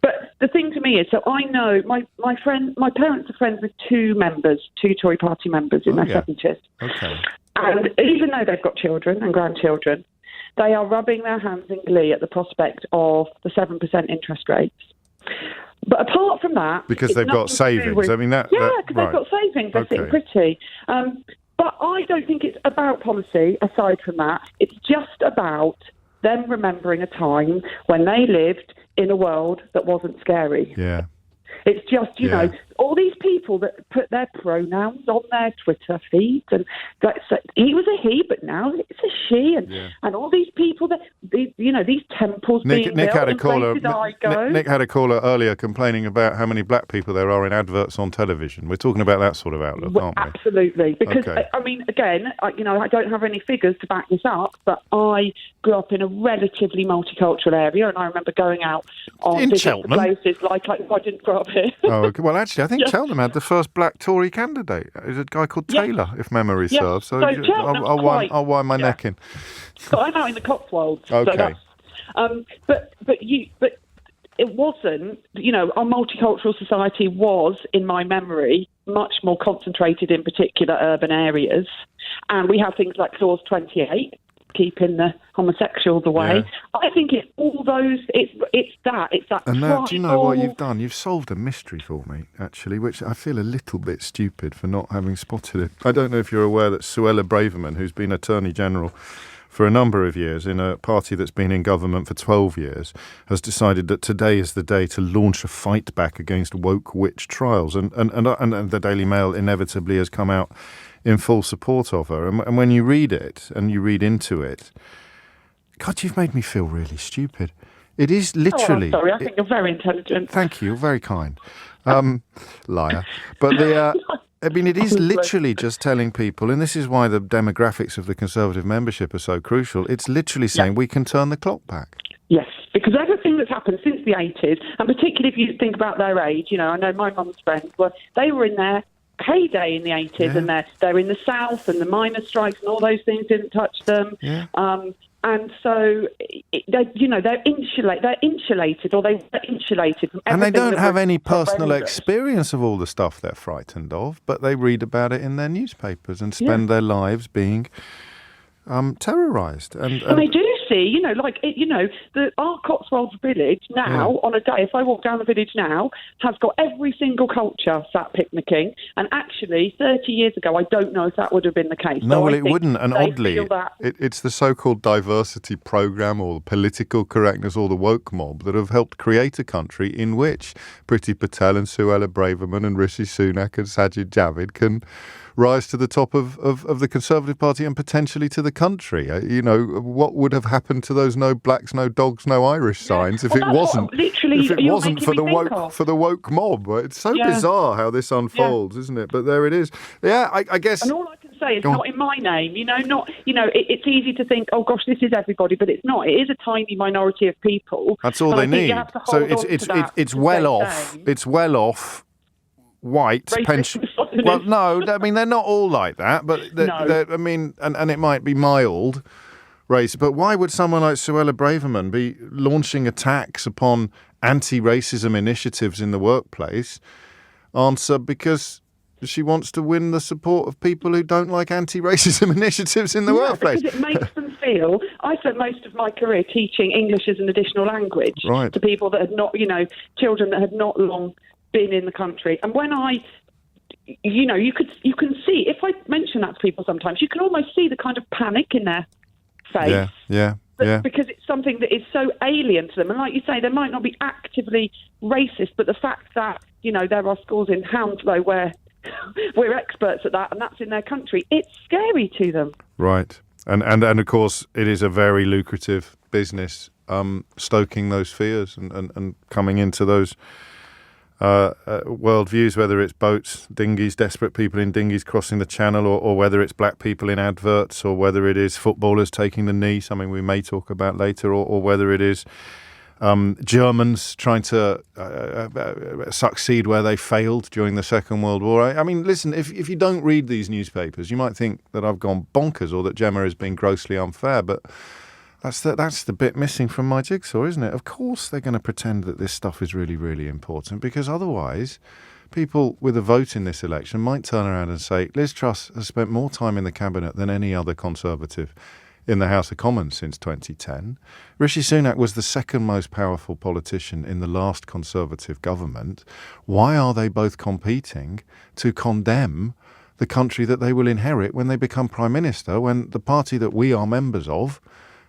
but the thing to me is, so I know my parents are friends with two Tory party members in their 70s. Okay. And even though they've got children and grandchildren, they are rubbing their hands in glee at the prospect of the 7% interest rates. But apart from that... Because they've got savings. I mean, because they've got savings. They're sitting pretty. But I don't think it's about policy, aside from that. It's just about them remembering a time when they lived in a world that wasn't scary. Yeah. It's just, you know, all these people that put their pronouns on their Twitter feeds, and so he was a he, but now it's a she, and all these people that, these temples being built in places I go. Nick had a caller earlier complaining about how many black people there are in adverts on television. We're talking about that sort of outlook, aren't we? Absolutely, because I mean, again, I don't have any figures to back this up, but I grew up in a relatively multicultural area, and I remember going out on visits to places like I didn't grow up here. Oh, okay. Well, actually, I think Cheltenham had the first black Tory candidate. It was a guy called Taylor, if memory serves. So I'll wind my neck in. So I'm out in the Cotswolds. Okay. So but it wasn't. Our multicultural society was, in my memory, much more concentrated in particular urban areas, and we have things like Clause 28. Keeping the homosexuals away. Yeah. I think it's all those. It's that. And now, do you know what you've done? You've solved a mystery for me, actually, which I feel a little bit stupid for not having spotted it. I don't know if you're aware that Suella Braverman, who's been Attorney General for a number of years in a party that's been in government for 12 years, has decided that today is the day to launch a fight back against woke witch trials. And the Daily Mail inevitably has come out in full support of her. And when you read it and you read into it, God, you've made me feel really stupid. It is literally... I'm sorry, I think you're very intelligent. Thank you, you're very kind. Liar. But it is literally just telling people, and this is why the demographics of the Conservative membership are so crucial, it's literally saying we can turn the clock back. Yes, because everything that's happened since the 80s, and particularly if you think about their age, I know my mum's friends, they were in their heyday in the 80s, and they're in the South, and the miners' strikes and all those things didn't touch them. Yeah. And so, they're insulated, or they were insulated from everything. And they don't have any personal experience of all the stuff they're frightened of, but they read about it in their newspapers and spend their lives being terrorised. And they do see, our Cotswolds village now, on a day, if I walk down the village now, has got every single culture sat picnicking. And actually, 30 years ago, I don't know if that would have been the case. No, so well, it wouldn't. And oddly, that... it's the so-called diversity program or political correctness or the woke mob that have helped create a country in which Priti Patel and Suella Braverman and Rishi Sunak and Sajid Javid can rise to the top of the Conservative Party and potentially to the country. What would have happened to those no blacks, no dogs, no Irish signs if it wasn't for the woke mob? It's so bizarre how this unfolds, isn't it? But there it is. Yeah, I guess. And all I can say is not in my name. It's easy to think, oh gosh, this is everybody, but it's not. It is a tiny minority of people. That's all they need. So it's well off. It's well off. White pension. Well, no, I mean they're not all like that, but I mean, and it might be mild race. But why would someone like Suella Braverman be launching attacks upon anti-racism initiatives in the workplace? Answer: because she wants to win the support of people who don't like anti-racism initiatives in the workplace. Because it makes them feel. I spent most of my career teaching English as an additional language to people that had not, children that had not long been in the country. And when you can see, if I mention that to people sometimes, you can almost see the kind of panic in their face. Yeah. Because it's something that is so alien to them. And like you say, they might not be actively racist, but the fact that, there are schools in Hounslow where we're experts at that and that's in their country, it's scary to them. Right. And of course, it is a very lucrative business, stoking those fears and coming into those worldviews, whether it's boats, dinghies, desperate people in dinghies crossing the channel, or whether it's black people in adverts, or whether it is footballers taking the knee, something we may talk about later, or whether it is Germans trying to succeed where they failed during the Second World War. I mean, listen, if you don't read these newspapers, you might think that I've gone bonkers or that Gemma is being grossly unfair, but that's the bit missing from my jigsaw, isn't it? Of course they're going to pretend that this stuff is really, really important, because otherwise people with a vote in this election might turn around and say, Liz Truss has spent more time in the Cabinet than any other Conservative in the House of Commons since 2010. Rishi Sunak was the second most powerful politician in the last Conservative government. Why are they both competing to condemn the country that they will inherit when they become Prime Minister, when the party that we are members of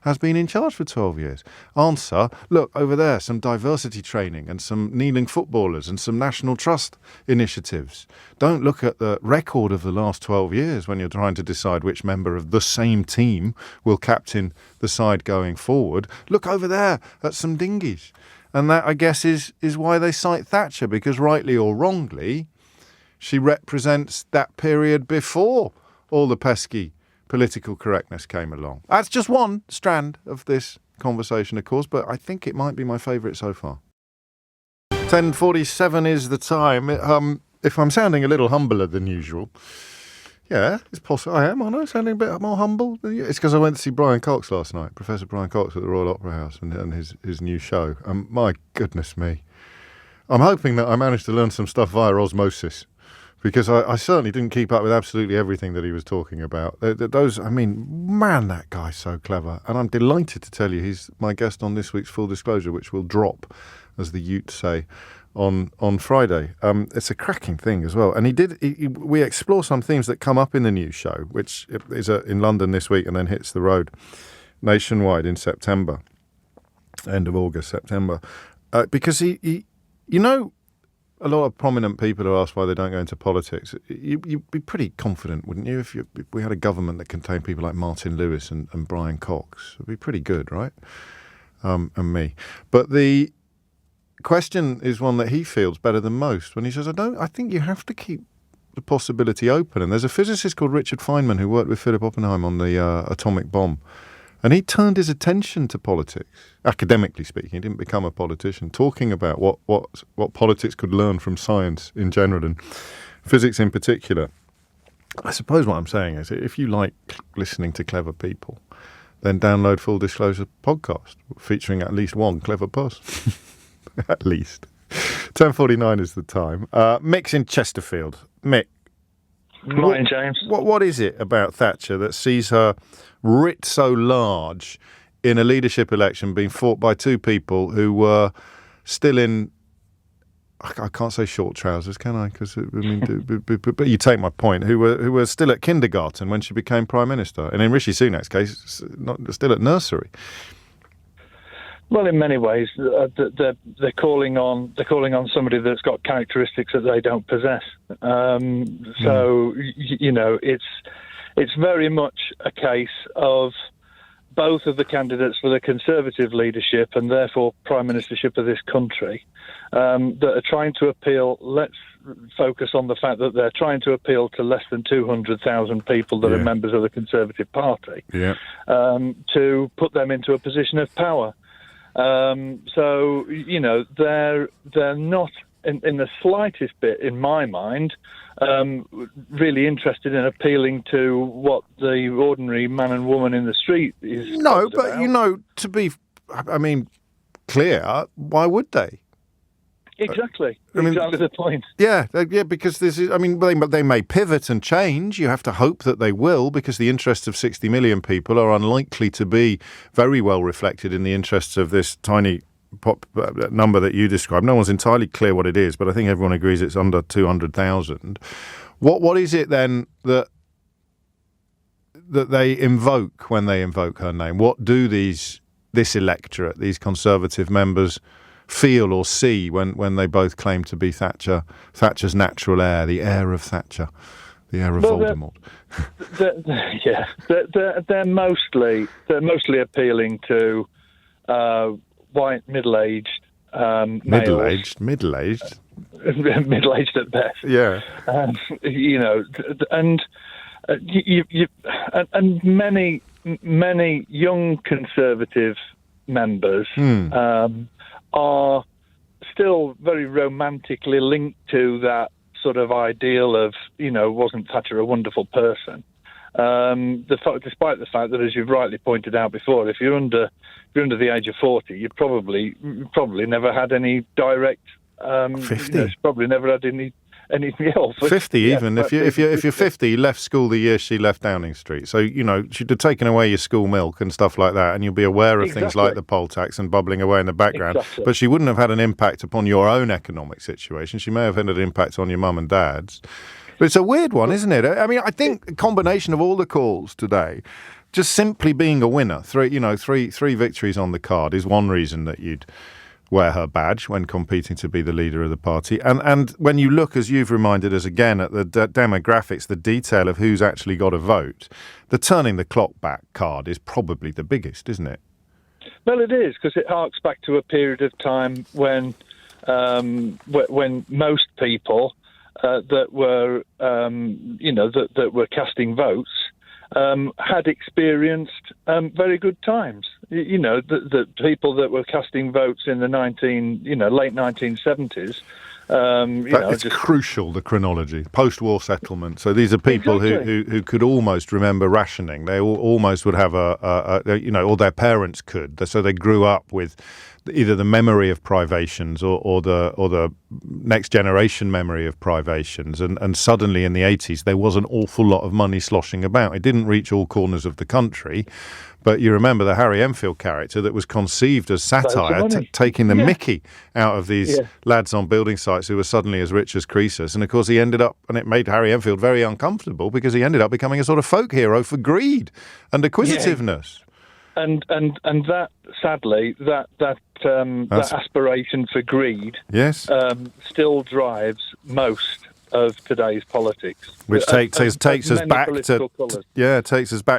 has been in charge for 12 years? Answer: look, over there, some diversity training and some kneeling footballers and some National Trust initiatives. Don't look at the record of the last 12 years when you're trying to decide which member of the same team will captain the side going forward. Look over there at some dinghies. And that, I guess, is why they cite Thatcher, because rightly or wrongly, she represents that period before all the pesky political correctness came along. That's just one strand of this conversation, of course, but I think it might be my favourite so far. 10:47 is the time. If I'm sounding a little humbler than usual, yeah, it's possible. I am, aren't I? Sounding a bit more humble? It's because I went to see Brian Cox last night, Professor Brian Cox at the Royal Opera House, and his new show. My goodness me. I'm hoping that I managed to learn some stuff via osmosis, because I certainly didn't keep up with absolutely everything that he was talking about. Man, that guy's so clever. And I'm delighted to tell you he's my guest on this week's Full Disclosure, which will drop, as the Utes say, on Friday. It's a cracking thing as well. And we explore some themes that come up in the new show, which is in London this week and then hits the road nationwide in September, end of August, September. Because a lot of prominent people are asked why they don't go into politics. You'd be pretty confident, wouldn't you, if we had a government that contained people like Martin Lewis and Brian Cox? It'd be pretty good, right? And me. But the question is one that he feels better than most when he says, I think you have to keep the possibility open. And there's a physicist called Richard Feynman who worked with Philip Oppenheim on the atomic bomb. And he turned his attention to politics, academically speaking. He didn't become a politician, talking about what politics could learn from science in general and physics in particular. I suppose what I'm saying is, if you like listening to clever people, then download Full Disclosure podcast, featuring at least one clever person. At least. 10:49 is the time. Mick's in Chesterfield. Mick. Morning, James. What is it about Thatcher that sees her writ so large in a leadership election being fought by two people who were still in, I can't say short trousers, can I? Because but you take my point. Who were still at kindergarten when she became Prime Minister, and in Rishi Sunak's case, still at nursery. Well, in many ways, they're calling on somebody that's got characteristics that they don't possess. So it's very much a case of both of the candidates for the Conservative leadership and therefore Prime Ministership of this country that are trying to appeal. Let's focus on the fact that they're trying to appeal to less than 200,000 people that are members of the Conservative Party to put them into a position of power. So, they're not in the slightest bit, in my mind, really interested in appealing to what the ordinary man and woman in the street is. No, but about. To be, clear, why would they? Exactly. Exactly the point. Yeah, because this is, they may pivot and change. You have to hope that they will, because the interests of 60 million people are unlikely to be very well reflected in the interests of this tiny number that you described. No one's entirely clear what it is, but I think everyone agrees it's under 200,000. What is it then that they invoke when they invoke her name? What do this electorate, these Conservative members, feel or see when they both claim to be Thatcher's natural heir, the heir of Thatcher, the heir of Voldemort? They're mostly appealing to white middle-aged males. Middle-aged at best. Yeah. And many young Conservative members are still very romantically linked to that sort of ideal of, wasn't Thatcher a wonderful person? Despite the fact that, as you've rightly pointed out before, if you're under the age of 40, you probably never had any direct. 50. Probably never had any 50 even. If you're 50, you left school the year she left Downing Street. So, she'd have taken away your school milk and stuff like that, and you'll be aware of things like the poll tax and bubbling away in the background. Exactly. But she wouldn't have had an impact upon your own economic situation. She may have had an impact on your mum and dad's. But it's a weird one, isn't it? I think a combination of all the calls today, just simply being a winner, three victories on the card is one reason that you'd wear her badge when competing to be the leader of the party. And when you look, as you've reminded us again, at the demographics, the detail of who's actually got a vote, the turning the clock back card is probably the biggest, isn't it? Well, it is, because it harks back to a period of time when most people that were casting votes had experienced very good times. The people that were casting votes in the late 1970s. It's crucial, the chronology, post-war settlement. So these are people who could almost remember rationing. They almost would have or their parents could. So they grew up with either the memory of privations or the next generation memory of privations. And suddenly in the 80s, there was an awful lot of money sloshing about. It didn't reach all corners of the country. But you remember the Harry Enfield character that was conceived as satire, taking the mickey out of these lads on building sites who were suddenly as rich as Croesus. And of course, and it made Harry Enfield very uncomfortable because he ended up becoming a sort of folk hero for greed and acquisitiveness. And that, sadly, that aspiration for greed still drives most of today's politics, which takes us back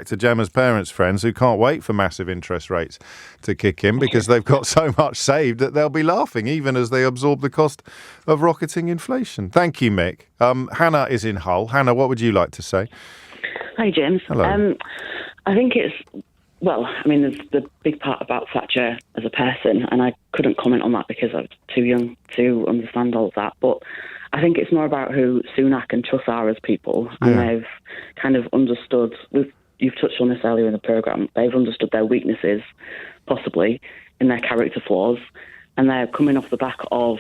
to Gemma's parents' friends who can't wait for massive interest rates to kick in because they've got so much saved that they'll be laughing even as they absorb the cost of rocketing inflation. Thank you, Mick. Hannah is in Hull. Hannah, what would you like to say? Hi, James. Hello. I think it's there's the big part about Thatcher as a person, and I couldn't comment on that because I was too young to understand all of that. But I think it's more about who Sunak and Truss are as people, and they've kind of understood, you've touched on this earlier in the programme, they've understood their weaknesses, possibly, in their character flaws, and they're coming off the back of,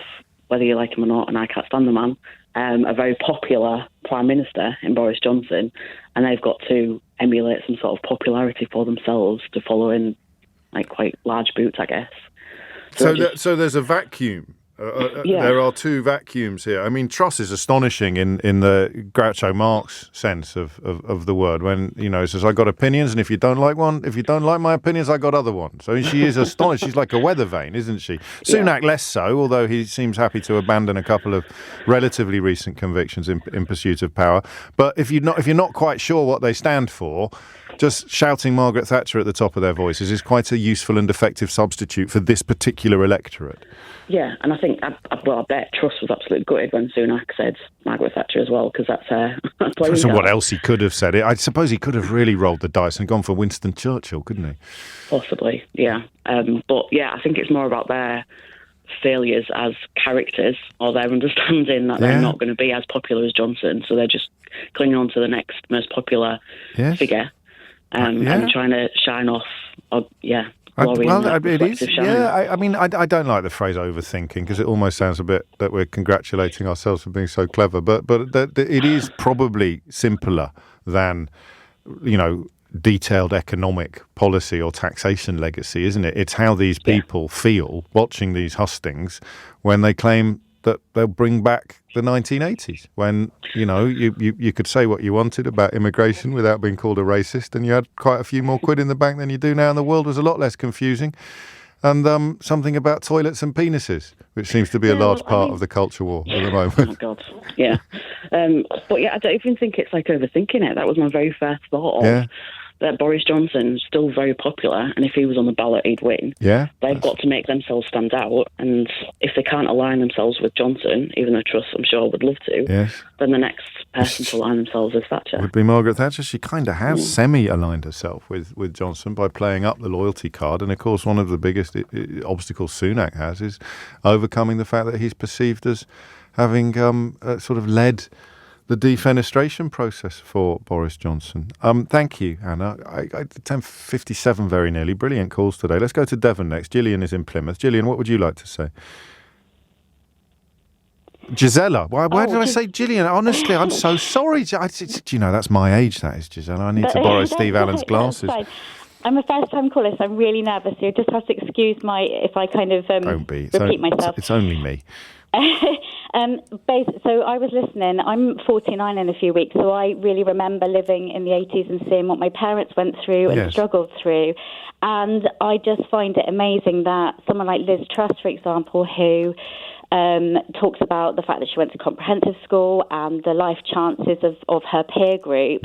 whether you like him or not, and I can't stand the man, a very popular Prime Minister in Boris Johnson, and they've got to emulate some sort of popularity for themselves to follow in like quite large boots, I guess. So there's a vacuum. There are two vacuums here. I mean, Truss is astonishing in the Groucho Marx sense of the word. When he says, "I got opinions, and if you don't like my opinions, I got other ones." So she is astonished. She's like a weather vane, isn't she? Sunak less so, although he seems happy to abandon a couple of relatively recent convictions in pursuit of power. But if you're not quite sure what they stand for, just shouting Margaret Thatcher at the top of their voices is quite a useful and effective substitute for this particular electorate. Yeah, and I think, I bet Truss was absolutely gutted when Sunak said Margaret Thatcher as well, because that's her. So what else he could have said? I suppose he could have really rolled the dice and gone for Winston Churchill, couldn't he? Possibly, yeah. But yeah, I think it's more about their failures as characters, or their understanding that they're not going to be as popular as Johnson, so they're just clinging on to the next most popular figure and trying to shine off. It is. Yeah, I don't like the phrase overthinking, because it almost sounds a bit that we're congratulating ourselves for being so clever. But it is probably simpler than, detailed economic policy or taxation legacy, isn't it? It's how these people feel watching these hustings when they claim that they'll bring back the 1980s, when you could say what you wanted about immigration without being called a racist, and you had quite a few more quid in the bank than you do now, and the world was a lot less confusing. And something about toilets and penises, which seems to be a large part of the culture war at the moment. Oh God, yeah. But yeah, I don't even think it's like overthinking it. That was my very first thought of that Boris Johnson's still very popular, and if he was on the ballot, he'd win. Yeah, they've got to make themselves stand out, and if they can't align themselves with Johnson, even though Truss, I'm sure, would love to, then the next person to align themselves is Thatcher. Would be Margaret Thatcher. She kind of has semi-aligned herself with Johnson by playing up the loyalty card, and of course one of the biggest obstacles Sunak has is overcoming the fact that he's perceived as having sort of led the defenestration process for Boris Johnson. Thank you, Anna. 10:57 very nearly. Brilliant calls today. Let's go to Devon next. Gillian is in Plymouth. Gillian, what would you like to say? Gisela. Why did I say Gillian? Honestly, I'm so sorry. That's my age, that is, Gisela. I need to borrow Steve Allen's glasses. I'm a first-time caller, so I'm really nervous. So you just have to excuse if I kind of repeat myself. It's only me. So I was listening. I'm 49 in a few weeks, so I really remember living in the 80s and seeing what my parents went through and struggled through. And I just find it amazing that someone like Liz Truss, for example, who talks about the fact that she went to comprehensive school and the life chances of her peer group,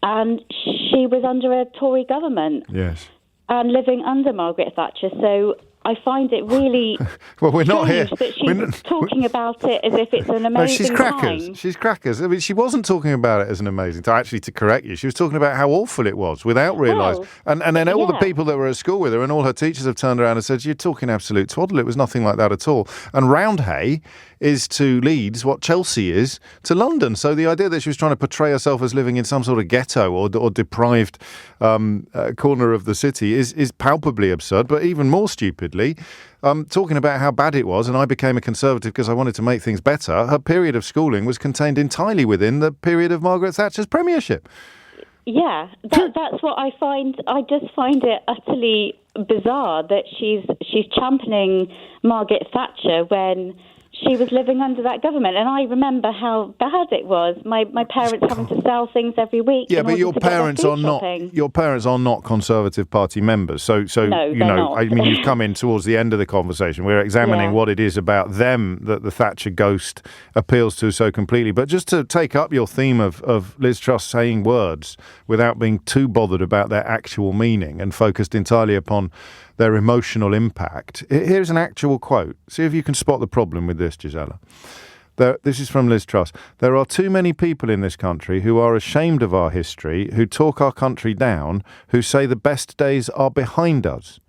and she was under a Tory government. Yes. And living under Margaret Thatcher. So I find it really well, we're not here. That she's talking about it as if it's an amazing time. She's crackers. I mean, she wasn't talking about it as an amazing time. Actually, to correct you, she was talking about how awful it was without realising. And then all the people that were at school with her and all her teachers have turned around and said, "You're talking absolute twaddle. It was nothing like that at all." And Roundhay is to Leeds what Chelsea is to London. So the idea that she was trying to portray herself as living in some sort of ghetto or deprived corner of the city is palpably absurd. But even more stupidly, talking about how bad it was, and I became a Conservative because I wanted to make things better, her period of schooling was contained entirely within the period of Margaret Thatcher's premiership. Yeah, that's what I find. I just find it utterly bizarre that she's championing Margaret Thatcher when she was living under that government. And I remember how bad it was. My parents having to sell things every week. Yeah, but your parents are not Conservative Party members. So no, you know, I mean, you've come in towards the end of the conversation. We're examining what it is about them that the Thatcher ghost appeals to so completely. But just to take up your theme of Liz Truss saying words without being too bothered about their actual meaning and focused entirely upon their emotional impact. Here's an actual quote. See if you can spot the problem with this, Gisela. This is from Liz Truss. "There are too many people in this country who are ashamed of our history, who talk our country down, who say the best days are behind us.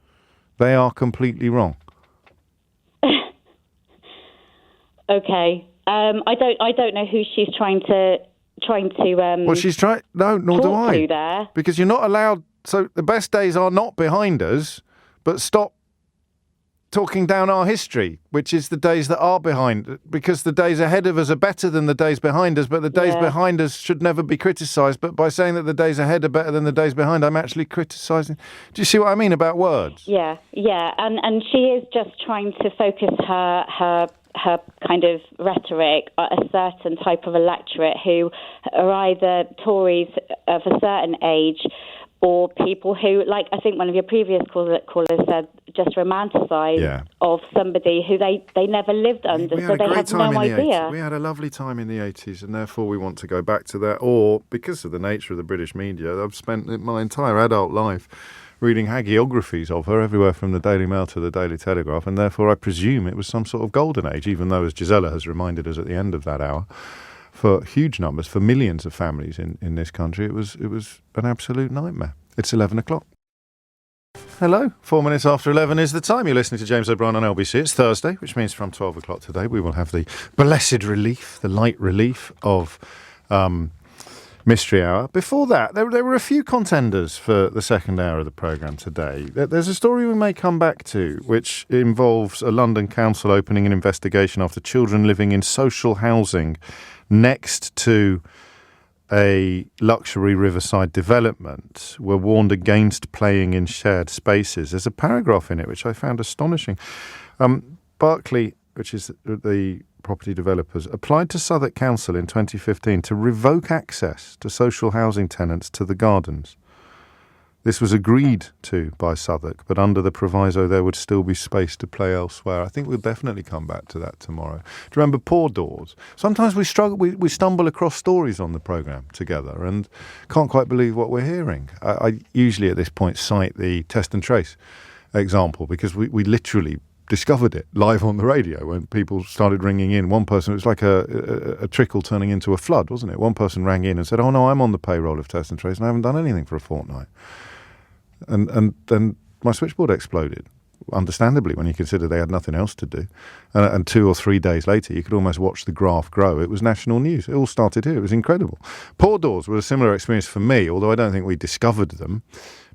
They are completely wrong." Okay. I don't know who she's trying to. Well, she's trying. No, nor do I. There. Because you're not allowed. So the best days are not behind us. But stop talking down our history, which is the days that are behind, because the days ahead of us are better than the days behind us, but the days behind us should never be criticised. But by saying that the days ahead are better than the days behind, I'm actually criticising. Do you see what I mean about words? Yeah, and she is just trying to focus her kind of rhetoric at a certain type of electorate who are either Tories of a certain age or people who, like I think one of your previous callers said, just romanticise of somebody who they never lived under, so they have no idea. We had a lovely time in the 80s, and therefore we want to go back to that. Or, because of the nature of the British media, I've spent my entire adult life reading hagiographies of her everywhere from the Daily Mail to the Daily Telegraph, and therefore I presume it was some sort of golden age, even though, as Gisela has reminded us at the end of that hour, for huge numbers, for millions of families in this country, it was an absolute nightmare. It's 11 o'clock. Hello, 4 minutes after 11 is the time. You're listening to James O'Brien on LBC. It's Thursday, which means from 12 o'clock today we will have the blessed relief, the light relief of Mystery Hour. Before that, there were a few contenders for the second hour of the programme today. There's a story we may come back to, which involves a London council opening an investigation after children living in social housing next to a luxury riverside development were warned against playing in shared spaces. There's a paragraph in it which I found astonishing. Berkeley, which is the property developers, applied to Southwark Council in 2015 to revoke access to social housing tenants to the gardens. This was agreed to by Southwark, but under the proviso there would still be space to play elsewhere. I think we'll definitely come back to that tomorrow. Do you remember Poor Doors? Sometimes we stumble across stories on the programme together and can't quite believe what we're hearing. I usually at this point cite the Test and Trace example, because we literally discovered it live on the radio when people started ringing in. One person, it was like a trickle turning into a flood, wasn't it? One person rang in and said, "Oh no, I'm on the payroll of Test and Trace and I haven't done anything for a fortnight." And then my switchboard exploded, understandably, when you consider they had nothing else to do. And 2 or 3 days later, you could almost watch the graph grow. It was national news. It all started here. It was incredible. Poor Doors was a similar experience for me, although I don't think we discovered them.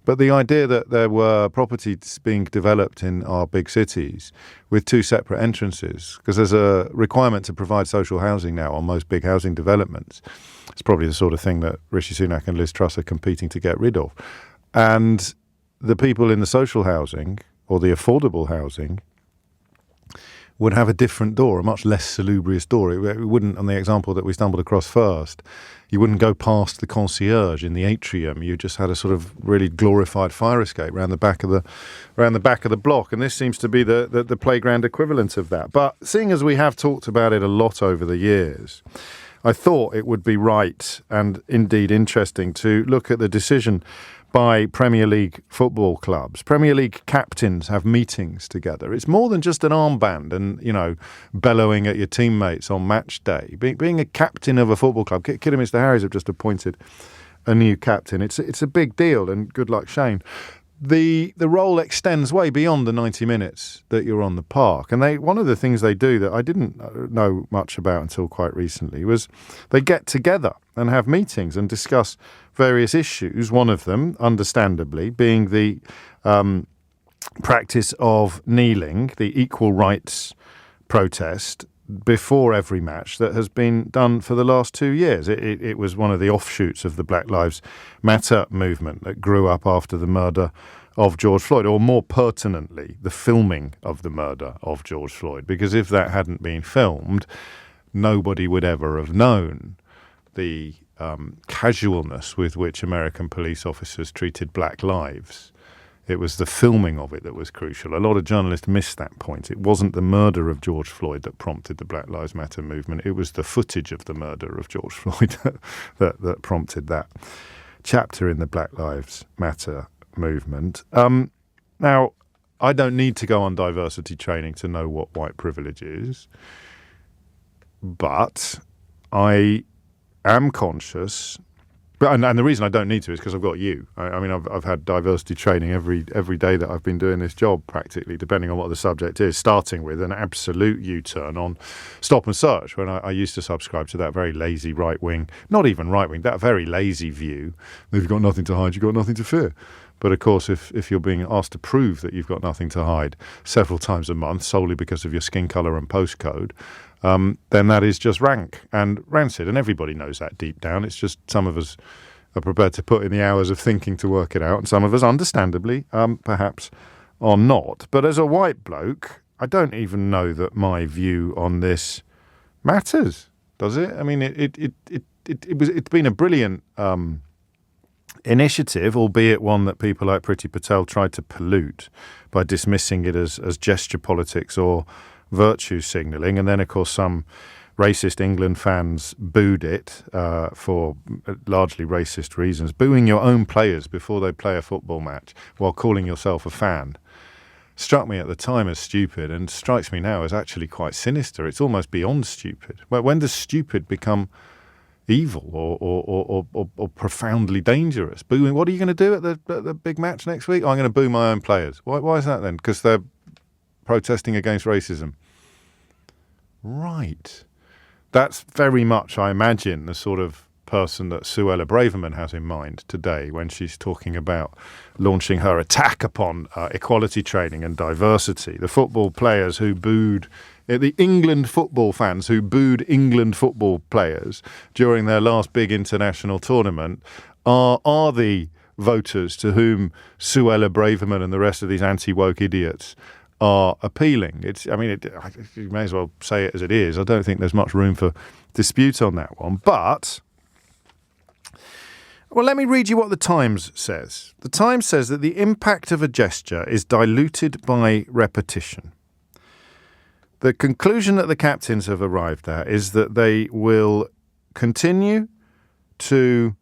But the idea that there were properties being developed in our big cities with 2 separate entrances, because there's a requirement to provide social housing now on most big housing developments. It's probably the sort of thing that Rishi Sunak and Liz Truss are competing to get rid of. And the people in the social housing or the affordable housing would have a different door, a much less salubrious door. It wouldn't, on the example that we stumbled across first, you wouldn't go past the concierge in the atrium. You just had a sort of really glorified fire escape around the back of the block. And this seems to be the playground equivalent of that. But seeing as we have talked about it a lot over the years, I thought it would be right and indeed interesting to look at the decision by Premier League football clubs. Premier League captains have meetings together. It's more than just an armband and, bellowing at your teammates on match day. Being a captain of a football club, Kidderminster Harriers have just appointed a new captain. It's a big deal, and good luck, Shane. The role extends way beyond the 90 minutes that you're on the park. And one of the things they do that I didn't know much about until quite recently was they get together and have meetings and discuss various issues. One of them, understandably, being the practice of kneeling, the equal rights protest before every match that has been done for the last 2 years. It was one of the offshoots of the Black Lives Matter movement that grew up after the murder of George Floyd, or more pertinently, the filming of the murder of George Floyd. Because if that hadn't been filmed, nobody would ever have known the casualness with which American police officers treated black lives. It was the filming of it that was crucial. A lot of journalists missed that point. It wasn't the murder of George Floyd that prompted the Black Lives Matter movement. It was the footage of the murder of George Floyd that prompted that chapter in the Black Lives Matter movement. Now, I don't need to go on diversity training to know what white privilege is, but I am conscious. And the reason I don't need to is because I've got you. I mean, I've had diversity training every day that I've been doing this job, practically, depending on what the subject is, starting with an absolute U-turn on Stop and Search, when I used to subscribe to that very lazy right-wing, not even right-wing, that very lazy view that you've got nothing to hide, you've got nothing to fear. But of course, if you're being asked to prove that you've got nothing to hide several times a month solely because of your skin colour and postcode, then that is just rank and rancid. And everybody knows that deep down. It's just some of us are prepared to put in the hours of thinking to work it out, and some of us, understandably, perhaps are not. But as a white bloke, I don't even know that my view on this matters, does it? I mean, it's been a brilliant initiative, albeit one that people like Priti Patel tried to pollute by dismissing it as gesture politics or virtue signalling. And then, of course, some racist England fans booed it for largely racist reasons. Booing your own players before they play a football match while calling yourself a fan struck me at the time as stupid, and strikes me now as actually quite sinister. It's almost beyond stupid. When does stupid become evil or profoundly dangerous? Booing. What are you going to do at the big match next week? I'm going to boo my own players. Why is that then? Because they're protesting against racism. Right. That's very much, I imagine, the sort of person that Suella Braverman has in mind today when she's talking about launching her attack upon equality training and diversity. The football players who booed, the England football fans who booed England football players during their last big international tournament are the voters to whom Suella Braverman and the rest of these anti-woke idiots are appealing. You may as well say it as it is. I don't think there's much room for dispute on that one. But, well, let me read you what the Times says. The Times says that the impact of a gesture is diluted by repetition. The conclusion that the captains have arrived at is that they will continue to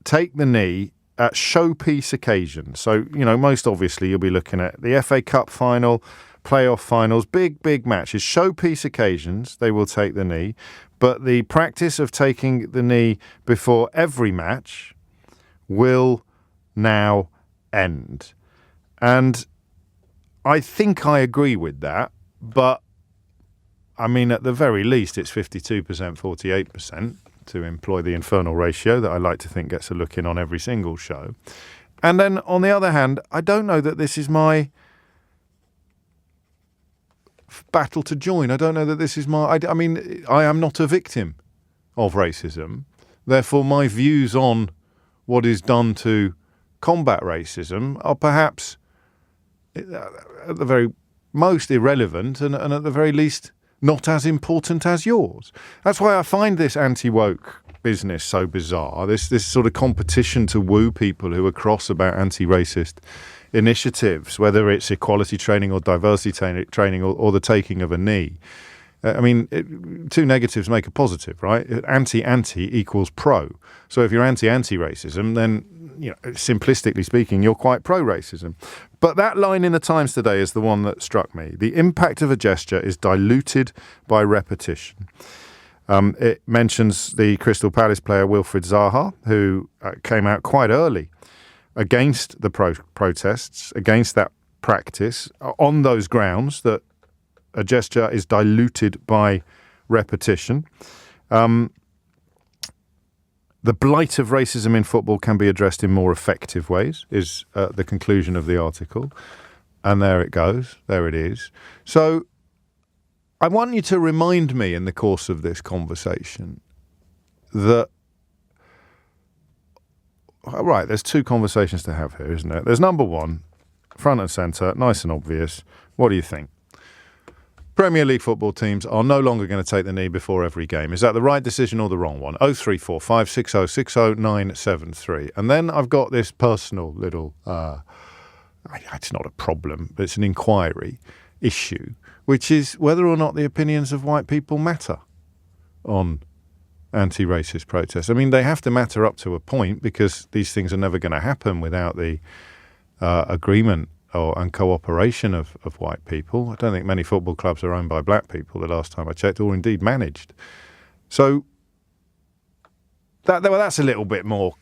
take the knee at showpiece occasions. So, most obviously you'll be looking at the FA Cup final, playoff finals, big matches, showpiece occasions, they will take the knee. But the practice of taking the knee before every match will now end. And I think I agree with that, but I mean, at the very least, it's 52%, 48%. To employ the infernal ratio that I like to think gets a look in on every single show. And then, on the other hand, I don't know that this is my battle to join. I don't know that this is my... I mean, I am not a victim of racism. Therefore, my views on what is done to combat racism are perhaps, at the very most, irrelevant and at the very least, not as important as yours. That's why I find this anti-woke business so bizarre, this sort of competition to woo people who are cross about anti-racist initiatives, whether it's equality training or diversity training or the taking of a knee. Two negatives make a positive, right? Anti-anti equals pro. So if you're anti-racism, then, simplistically speaking, you're quite pro-racism. But that line in the Times today is the one that struck me. The impact of a gesture is diluted by repetition. It mentions the Crystal Palace player Wilfried Zaha, who came out quite early against the protests, against that practice, on those grounds that a gesture is diluted by repetition. The blight of racism in football can be addressed in more effective ways, is the conclusion of the article. And there it goes. There it is. So I want you to remind me in the course of this conversation that, right, there's two conversations to have here, isn't there? There's number one, front and centre, nice and obvious. What do you think? Premier League football teams are no longer going to take the knee before every game. Is that the right decision or the wrong one? 0345 60 60 973. And then I've got this personal little, it's not a problem, but it's an inquiry issue, which is whether or not the opinions of white people matter on anti-racist protests. I mean, they have to matter up to a point because these things are never going to happen without the agreement and cooperation of white people. I don't think many football clubs are owned by black people the last time I checked, or indeed managed. So that's a little bit more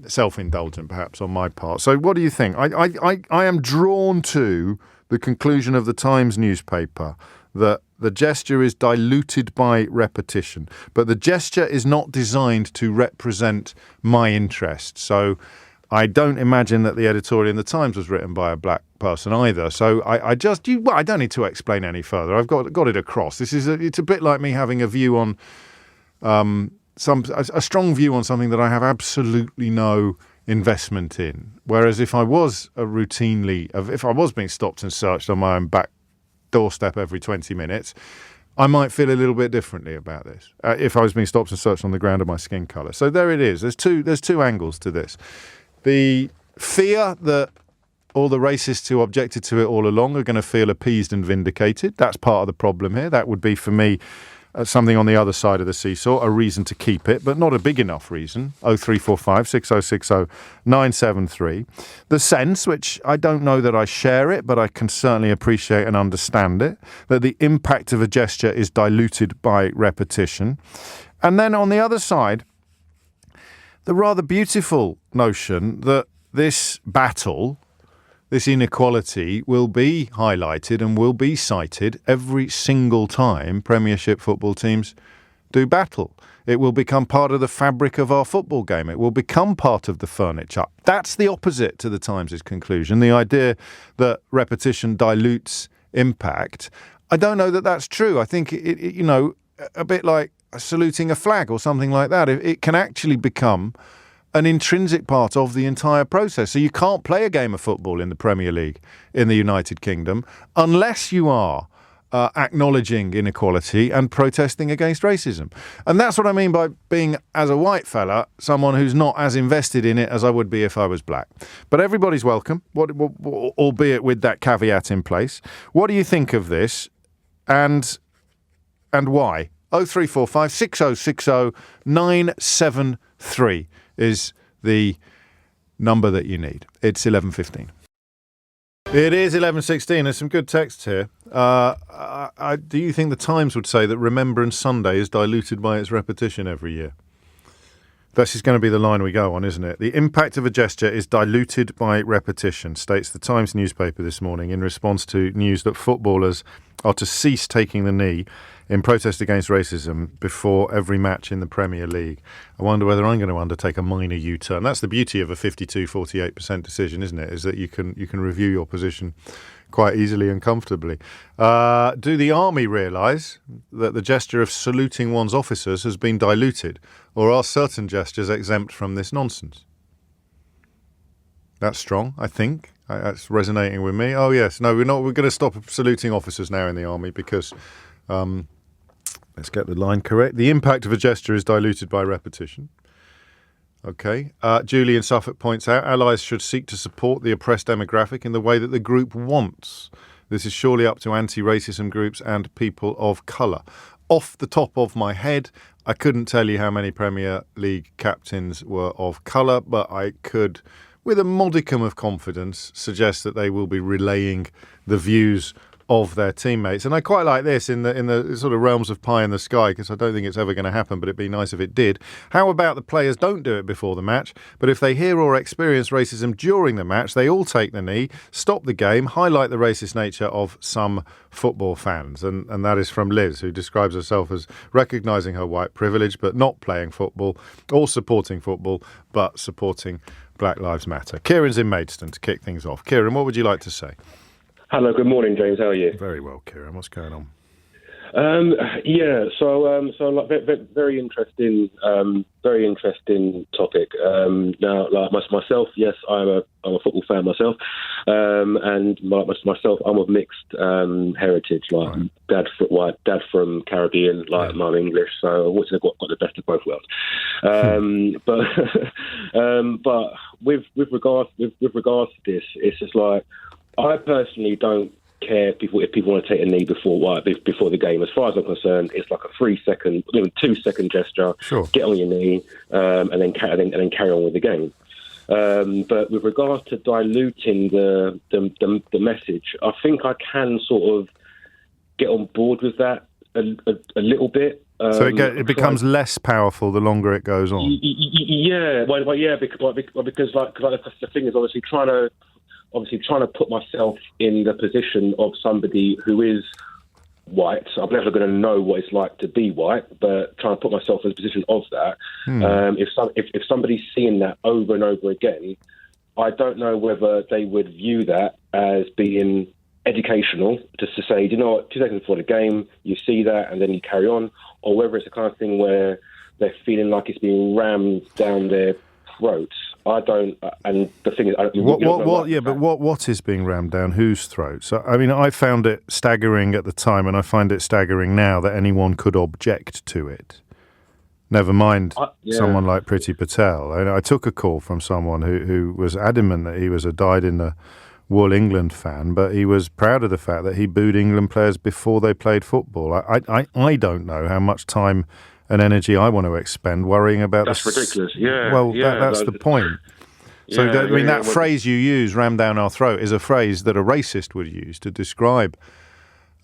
self-indulgent perhaps on my part. So what do you think? I am drawn to the conclusion of the Times newspaper that the gesture is diluted by repetition, but the gesture is not designed to represent my interests. So I don't imagine that the editorial in the Times was written by a black person either. So I don't need to explain any further. I've got it across. It's a bit like me having a view on a strong view on something that I have absolutely no investment in. Whereas if I was being stopped and searched on my own back doorstep every 20 minutes, I might feel a little bit differently about this. If I was being stopped and searched on the ground of my skin colour. So there it is. There's two angles to this. The fear that all the racists who objected to it all along are going to feel appeased and vindicated. That's part of the problem here. That would be, for me, something on the other side of the seesaw, a reason to keep it, but not a big enough reason. 0345 6060 973. The sense, which I don't know that I share it, but I can certainly appreciate and understand it, that the impact of a gesture is diluted by repetition. And then on the other side, the rather beautiful notion that this battle, this inequality, will be highlighted and will be cited every single time Premiership football teams do battle. It will become part of the fabric of our football game. It will become part of the furniture. That's the opposite to the Times' conclusion, the idea that repetition dilutes impact. I don't know that that's true. I think, a bit like saluting a flag or something like that, it can actually become an intrinsic part of the entire process. So you can't play a game of football in the Premier League in the United Kingdom unless you are acknowledging inequality and protesting against racism. And that's what I mean by being, as a white fella, someone who's not as invested in it as I would be if I was black. But everybody's welcome, albeit with that caveat in place. What do you think of this, and why? 0345 6060 973 is the number that you need. It's 11:15. It is 11:16. There's some good texts here. Do you think the Times would say that Remembrance Sunday is diluted by its repetition every year? This is going to be the line we go on, isn't it? The impact of a gesture is diluted by repetition, states the Times newspaper this morning in response to news that footballers are to cease taking the knee in protest against racism before every match in the Premier League. I wonder whether I'm going to undertake a minor U-turn. That's the beauty of a 52-48% decision, isn't it? Is that you can review your position quite easily and comfortably. Do the army realise that the gesture of saluting one's officers has been diluted, or are certain gestures exempt from this nonsense? That's strong, I think. That's resonating with me. Oh yes, no, we're not. We're going to stop saluting officers now in the army because. Let's get the line correct. The impact of a gesture is diluted by repetition. Okay. Julie in Suffolk points out, allies should seek to support the oppressed demographic in the way that the group wants. This is surely up to anti-racism groups and people of colour. Off the top of my head, I couldn't tell you how many Premier League captains were of colour, but I could, with a modicum of confidence, suggest that they will be relaying the views of their teammates. And I quite like this in the sort of realms of pie in the sky, because I don't think it's ever going to happen, but it'd be nice if it did. How about the players don't do it before the match, but if they hear or experience racism during the match, they all take the knee, stop the game, highlight the racist nature of some football fans. And that is from Liz, who describes herself as recognising her white privilege, but not playing football, or supporting football, but supporting Black Lives Matter. Kieran's in Maidstone to kick things off. Kieran, what would you like to say? Hello, good morning, James. How are you? Very well, Kieran. What's going on? So like very interesting topic. Now, like myself, yes, I'm a football fan myself, and myself, I'm of mixed heritage. Like right. dad white, dad from Caribbean, like mum English. So I've got the best of both worlds. But with regards to this, it's just like, I personally don't care if people want to take a knee before the game. As far as I'm concerned, it's like a 3-second, even 2-second gesture. Sure. Get on your knee, and then carry on with the game. But with regards to diluting the message, I think I can sort of get on board with that a little bit. So it becomes less powerful the longer it goes on. Yeah, because the thing is obviously trying to put myself in the position of somebody who is white. I'm never going to know what it's like to be white, but trying to put myself in the position of that. If somebody's seeing that over and over again, I don't know whether they would view that as being educational, just to say, you know what, 2 seconds before the game, you see that and then you carry on, or whether it's the kind of thing where they're feeling like it's being rammed down their throats. I don't, and the thing is, what is being rammed down whose throats? I mean, I found it staggering at the time, and I find it staggering now that anyone could object to it. Never mind someone like Priti Patel. I took a call from someone who was adamant that he was a dyed-in-the-wool England fan, but he was proud of the fact that he booed England players before they played football. I don't know how much time and energy I want to expend worrying about that's ridiculous. Yeah. Well, that's the point. So, that phrase you use, "ram down our throat," is a phrase that a racist would use to describe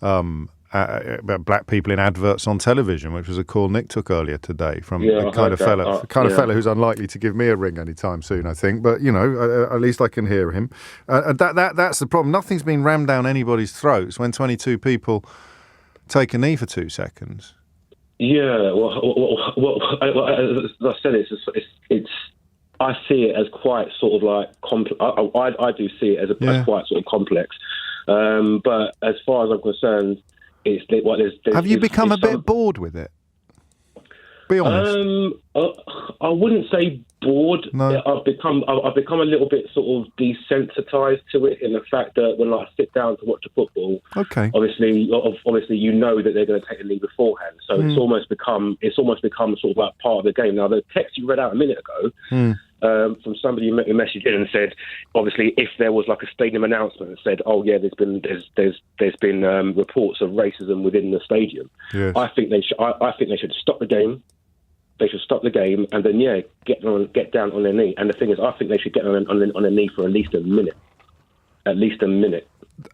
black people in adverts on television, which was a call Nick took earlier today from a kind of fella who's unlikely to give me a ring anytime soon, I think. But, at least I can hear him. That's the problem. Nothing's been rammed down anybody's throats when 22 people take a knee for 2 seconds. Yeah, well, as I said, it's. I see it as quite sort of like complex. I do see it as quite sort of complex. But as far as I'm concerned, have you become a bit bored with it? Be honest. I wouldn't say bored. No. I've become a little bit sort of desensitized to it, in the fact that when I sit down to watch the football, obviously you know that they're going to take a lead beforehand, so it's almost become sort of like part of the game. Now, the text you read out a minute ago from somebody who messaged in and said, obviously, if there was like a stadium announcement that said, "Oh yeah, there's been reports of racism within the stadium," yes. I think they should stop the game. They should stop the game and then, get down on their knee. And the thing is, I think they should get on their knee for at least a minute. At least a minute.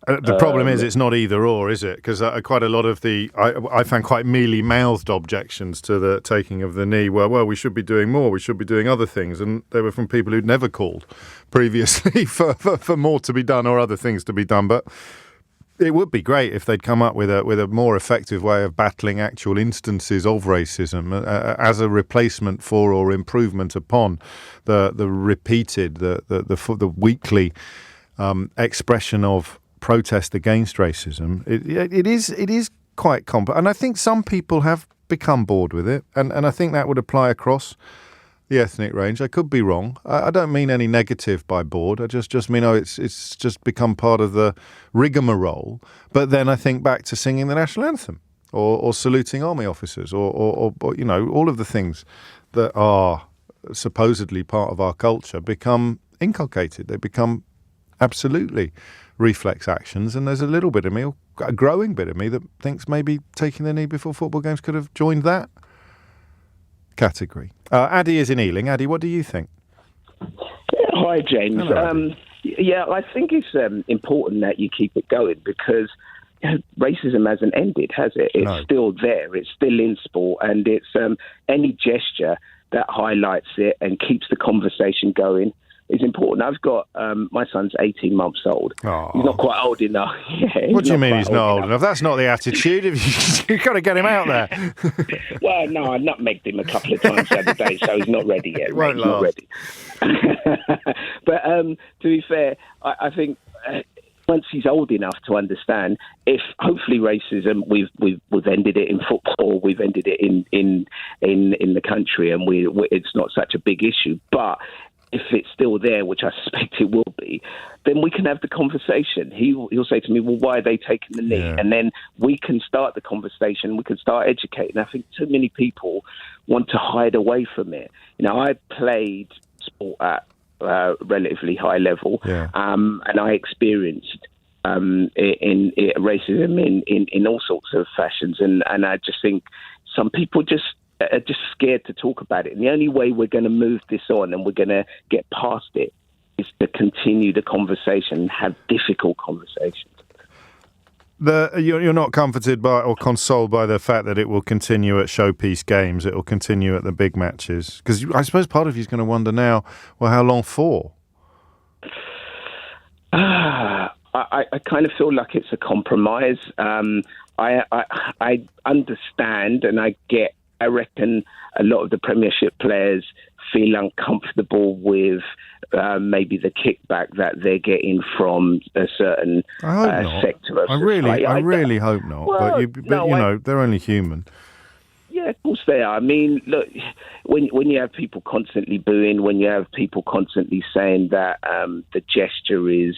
The problem is it's not either or, is it? Because quite a lot of I found quite mealy-mouthed objections to the taking of the knee were, well, we should be doing more, we should be doing other things. And they were from people who'd never called previously for more to be done or other things to be done. But it would be great if they'd come up with a more effective way of battling actual instances of racism as a replacement for or improvement upon the repeated, the weekly expression of protest against racism. It is quite complex, and I think some people have become bored with it, and I think that would apply across the ethnic range. I could be wrong. I don't mean any negative by bored. I just mean it's just become part of the rigmarole. But then I think back to singing the national anthem or saluting army officers or all of the things that are supposedly part of our culture become inculcated. They become absolutely reflex actions, and there's a little bit of me, a growing bit of me, that thinks maybe taking the knee before football games could have joined that category. Addy is in Ealing. Addy, what do you think? Hi, James. Hello, I think it's important that you keep it going, because racism hasn't ended, has it? It's still there. It's still in sport, and it's any gesture that highlights it and keeps the conversation going is important. I've got my son's 18 months old. Aww. He's not quite old enough. What do you mean he's not old enough? That's not the attitude. You've got to get him out there. Well, no, I nutmegged him a couple of times the other day, so he's not ready yet. It won't He's not ready. But to be fair, I think once he's old enough to understand, if hopefully racism, we've ended it in football, we've ended it in the country, and it's not such a big issue. But if it's still there, which I suspect it will be, then we can have the conversation. He'll say to me, well, why are they taking the knee? Yeah. And then we can start the conversation. We can start educating. I think too many people want to hide away from it. I played sport at relatively high level, and I experienced in racism in all sorts of fashions. And I just think some people are just scared to talk about it. And the only way we're going to move this on and we're going to get past it is to continue the conversation and have difficult conversations. You're not comforted by or consoled by the fact that it will continue at showpiece games, it will continue at the big matches? Because I suppose part of you is going to wonder now, well, how long for? I I kind of feel like it's a compromise. I understand, and I reckon a lot of the Premiership players feel uncomfortable with maybe the kickback that they're getting from a certain sector of society. I really hope not. Well, but they're only human. Yeah, of course they are. I mean, look, when you have people constantly booing, when you have people constantly saying that the gesture is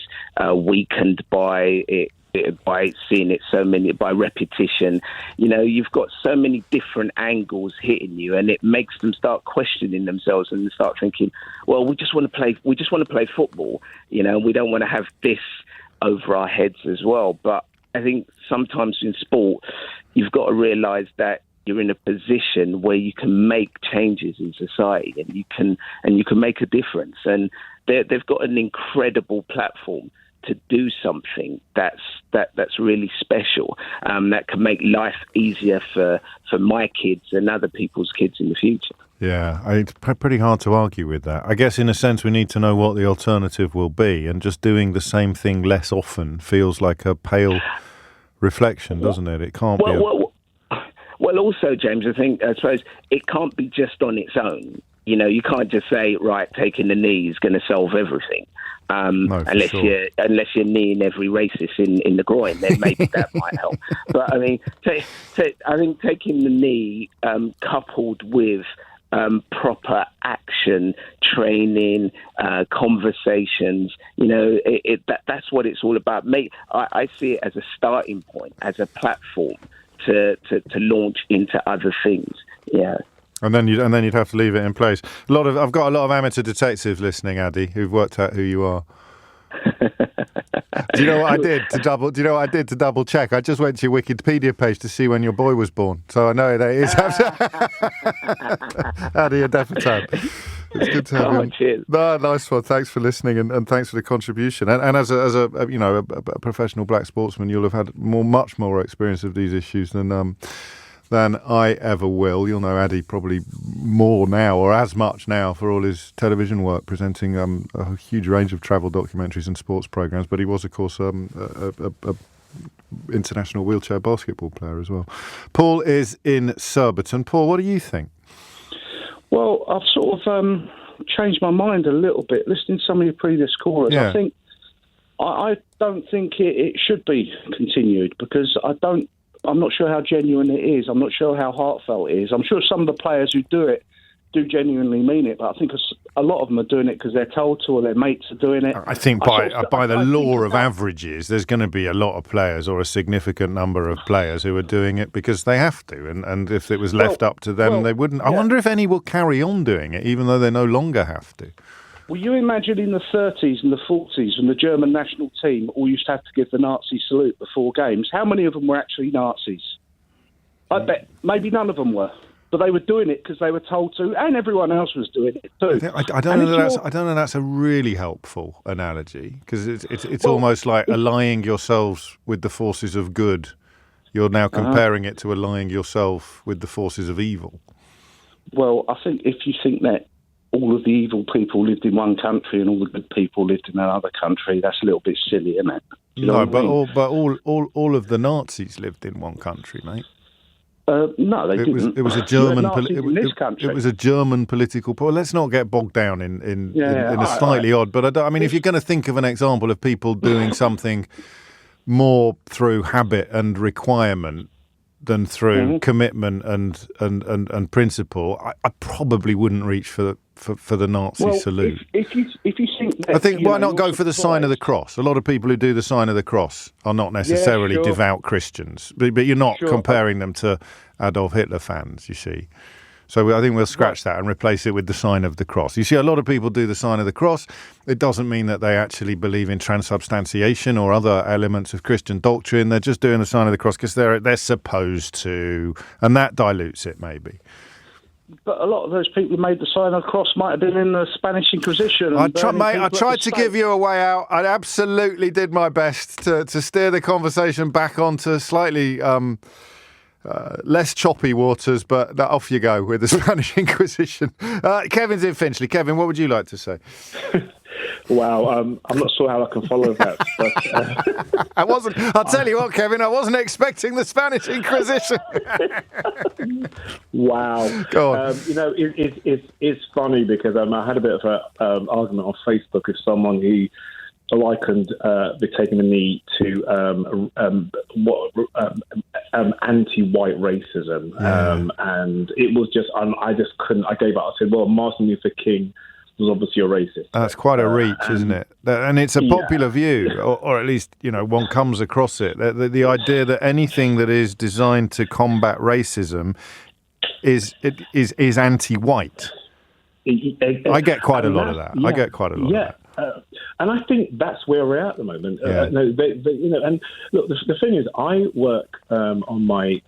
weakened by it, by seeing it by repetition, you've got so many different angles hitting you, and it makes them start questioning themselves and start thinking, well, we just want to play football, we don't want to have this over our heads as well. But I think sometimes in sport, you've got to realise that you're in a position where you can make changes in society, and you can make a difference. And they've got an incredible platform to do something that's really special, that can make life easier for my kids and other people's kids in the future. Yeah, it's pretty hard to argue with that. I guess in a sense we need to know what the alternative will be, and just doing the same thing less often feels like a pale reflection, doesn't it? It can't be. Well, also, James, I suppose it can't be just on its own. You can't just say, right, taking the knee is going to solve everything. Unless you're kneeing every racist in the groin, then maybe that might help. But I mean, I think taking the knee coupled with proper action, training, conversations, that's what it's all about. I see it as a starting point, as a platform to launch into other things. Yeah. And then you'd have to leave it in place. I've got a lot of amateur detectives listening, Addy, who've worked out who you are. Do you know what I did to double check? I just went to your Wikipedia page to see when your boy was born. So I know that is Addy Adefatab. It's good to have you. Cheers. No, nice one. Thanks for listening, and thanks for the contribution. And as a professional black sportsman, you'll have had much more experience of these issues than I ever will. You'll know Addy probably more now, or as much now, for all his television work, presenting a huge range of travel documentaries and sports programmes. But he was, of course, a international wheelchair basketball player as well. Paul is in Surbiton. Paul, what do you think? Well, I've sort of changed my mind a little bit listening to some of your previous callers. Yeah. I don't think it should be continued, because I'm not sure how genuine it is. I'm not sure how heartfelt it is. I'm sure some of the players who do it do genuinely mean it, but I think a lot of them are doing it because they're told to, or their mates are doing it. I think by the law of averages, there's going to be a lot of players, or a significant number of players, who are doing it because they have to, and if it was left up to them, they wouldn't. I wonder if any will carry on doing it, even though they no longer have to. Well, you imagine in the 30s and the 40s, when the German national team all used to have to give the Nazi salute before games, how many of them were actually Nazis? I bet maybe none of them were. But they were doing it because they were told to, and everyone else was doing it too. I don't know that's a really helpful analogy, because it's almost like allying yourselves with the forces of good. You're now comparing it to allying yourself with the forces of evil. Well, I think if you think that all of the evil people lived in one country and all the good people lived in another country, that's a little bit silly, isn't it? No, but all of the Nazis lived in one country, mate. No, they didn't. It was a German. It was a German political. Well, let's not get bogged down in a slightly odd. But I mean, if you're going to think of an example of people doing something more through habit and requirement than through commitment and principle, I probably wouldn't reach for the Nazi salute. If you think that, I think why not go for the sign of the cross? A lot of people who do the sign of the cross are not necessarily devout Christians, but you're not comparing them to Adolf Hitler fans, you see. So I think we'll scratch that and replace it with the sign of the cross. You see, a lot of people do the sign of the cross. It doesn't mean that they actually believe in transubstantiation or other elements of Christian doctrine. They're just doing the sign of the cross because they're supposed to, and that dilutes it maybe. But a lot of those people who made the sign of the cross might have been in the Spanish Inquisition. I tried to give you a way out. I absolutely did my best to steer the conversation back onto slightly less choppy waters, but off you go with the Spanish Inquisition. Kevin's in Finchley. Kevin, what would you like to say? Wow, I'm not sure how I can follow that. But, I'll tell you what, Kevin, I wasn't expecting the Spanish Inquisition. Wow. Go on. It's funny because I had a bit of an argument on Facebook with someone who likened the taking the knee to anti-white racism, and it was just I just couldn't. I gave up. I said, "Well, Martin Luther King was obviously a racist." That's quite a reach, isn't it? And it's a popular view, or at least one comes across it. The idea that anything that is designed to combat racism is anti-white. I get quite a lot of that. I get quite a lot of that. And I think that's where we're at the moment. And look, the thing is, I work on my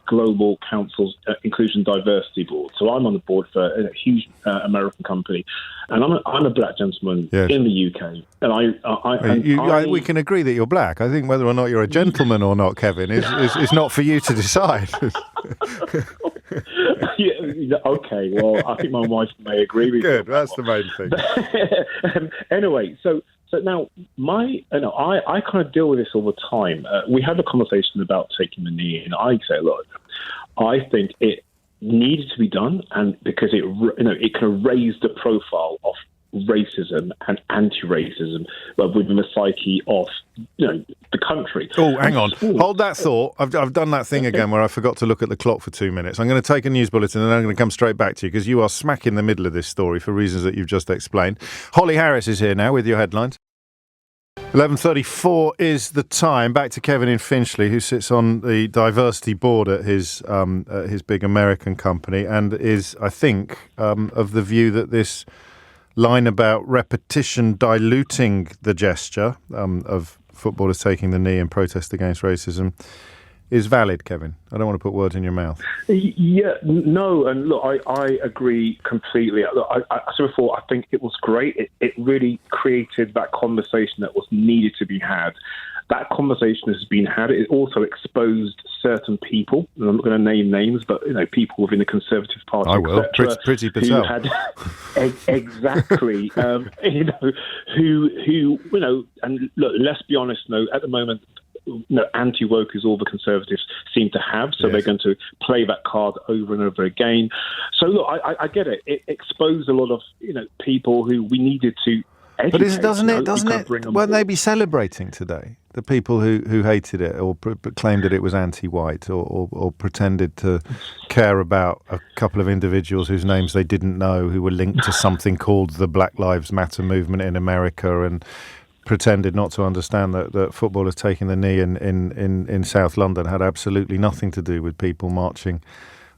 global council's inclusion diversity board. So I'm on the board for a huge American company, and I'm a black gentleman in the UK. And we can agree that you're black. I think whether or not you're a gentleman or not, Kevin, is not for you to decide. Okay, well, I think my wife may agree with you. Good, that's the main thing. Anyway, so now I kind of deal with this all the time. We had a conversation about taking the knee, and I say, look, I think it needed to be done, and because it can raise the profile of racism and anti-racism within the psyche of the country. Oh, hang on. Hold that thought. I've done that thing again where I forgot to look at the clock for 2 minutes. I'm going to take a news bulletin and then I'm going to come straight back to you because you are smack in the middle of this story for reasons that you've just explained. Holly Harris is here now with your headlines. 11:34 is the time. Back to Kevin in Finchley, who sits on the diversity board at his big American company and is, I think, of the view that this line about repetition diluting the gesture of footballers taking the knee in protest against racism is valid, Kevin. I don't want to put words in your mouth. Yeah, no, and look, I agree completely. Look, I said before, I think it was great. It really created that conversation that was needed to be had. That conversation has been had. It also exposed certain people, and I'm not going to name names, but people within the Conservative Party. I will. Pretty Patel. Who had exactly, who, and look, let's be honest. At the moment, anti-woke is all the Conservatives seem to have, so they're going to play that card over and over again. So look, I get it. It exposed a lot of people who we needed to educate. But doesn't it? Won't they be celebrating today? The people who hated it or claimed that it was anti-white or pretended to care about a couple of individuals whose names they didn't know who were linked to something called the Black Lives Matter movement in America and pretended not to understand that footballers taking the knee in South London had absolutely nothing to do with people marching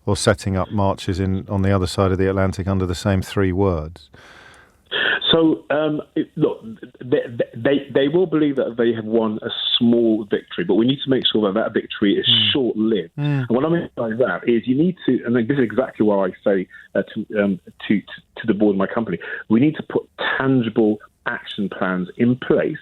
or setting up marches on the other side of the Atlantic under the same three words. So, look, they will believe that they have won a small victory, but we need to make sure that victory is short-lived. And what I mean by that is you need to, and this is exactly what I say to the board of my company, we need to put tangible action plans in place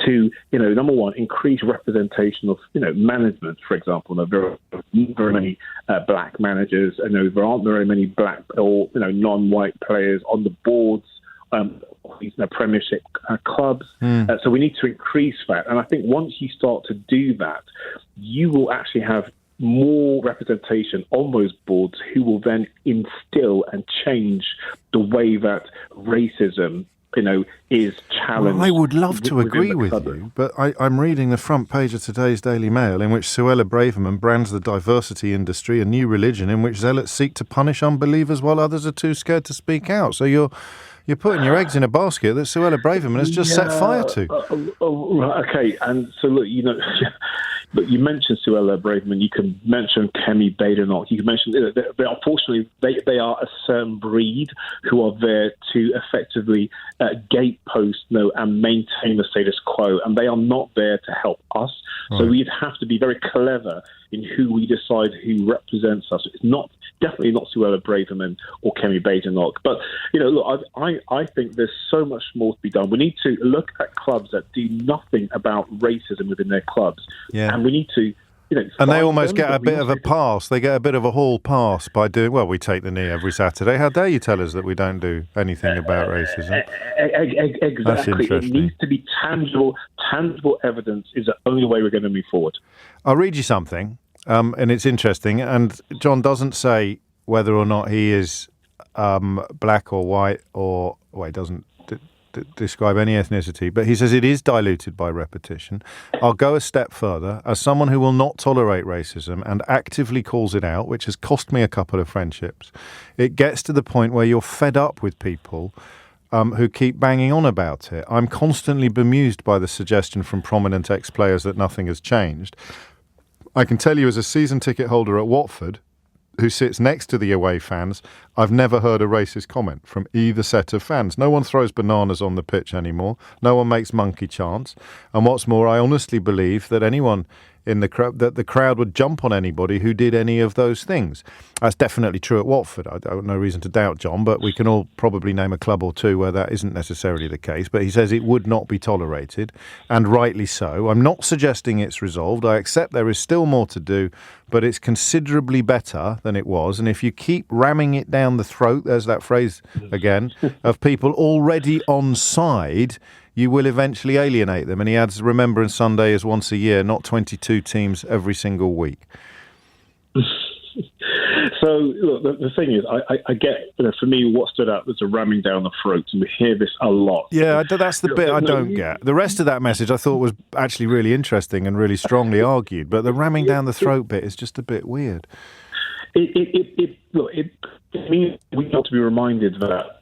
to, number one, increase representation of, management, for example. There are very many black managers, and there aren't very many black or, non-white players on the boards. Premiership clubs. So we need to increase that. And I think once you start to do that, you will actually have more representation on those boards who will then instill and change the way that racism is challenged. Well, I would love to agree with you, but I'm reading the front page of today's Daily Mail in which Suella Braverman brands the diversity industry a new religion in which zealots seek to punish unbelievers while others are too scared to speak out. So you're putting your eggs in a basket that Suella Braverman has just set fire to. Okay, and so look, but you mentioned Suella Braverman. You can mention Kemi Badenoch. You can mention. Unfortunately, they are a certain breed who are there to effectively gatepost, and maintain the status quo, and they are not there to help us. Right. So we'd have to be very clever in who we decide who represents us. It's definitely not Suella Braverman or Kemi Badenoch. But look, I think there's so much more to be done. We need to look at clubs that do nothing about racism within their clubs, and we need to And they almost get a bit of a pass. They get a bit of a hall pass by doing, well, we take the knee every Saturday. How dare you tell us that we don't do anything about racism? Exactly. That's interesting. It needs to be tangible. Tangible evidence is the only way we're going to move forward. I'll read you something, and it's interesting. And John doesn't say whether or not he is black or white, or he doesn't describe any ethnicity, but he says it is diluted by repetition. I'll go a step further. As someone who will not tolerate racism and actively calls it out, which has cost me a couple of friendships, it gets to the point where you're fed up with people who keep banging on about it. I'm constantly bemused by the suggestion from prominent ex-players that nothing has changed. I can tell you, as a season ticket holder at Watford, who sits next to the away fans, I've never heard a racist comment from either set of fans. No one throws bananas on the pitch anymore. No one makes monkey chants. And what's more, I honestly believe that anyone in the crowd, that the crowd would jump on anybody who did any of those things. That's definitely true at Watford. I have no reason to doubt John, but we can all probably name a club or two where that isn't necessarily the case. But he says it would not be tolerated, and rightly so. I'm not suggesting it's resolved. I accept there is still more to do, but it's considerably better than it was. And if you keep ramming it down the throat, there's that phrase again, of people already on side, you will eventually alienate them. And he adds, Remembrance Sunday is once a year, not 22 teams every single week. So look, the thing is, I get, for me, what stood out was the ramming down the throat, and we hear this a lot. Yeah, that's the bit I don't get. The rest of that message I thought was actually really interesting and really strongly argued, but the ramming down the throat bit is just a bit weird. It means we have to be reminded that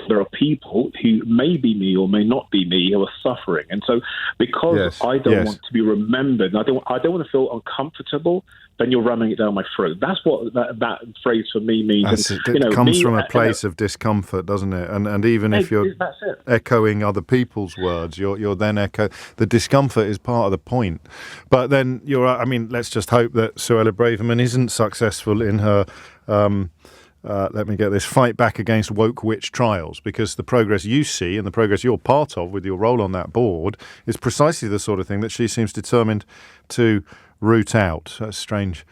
there are people who may be me or may not be me who are suffering, and so because I don't want to be remembered, and I don't want to feel uncomfortable, then you're ramming it down my throat. That's what that phrase for me means. It comes from a place of discomfort, doesn't it? And even if you're echoing other people's words, you're then the discomfort is part of the point. But then let's just hope that Suella Braverman isn't successful in her let me get this, fight back against woke witch trials, because the progress you see and the progress you're part of with your role on that board is precisely the sort of thing that she seems determined to root out. A strange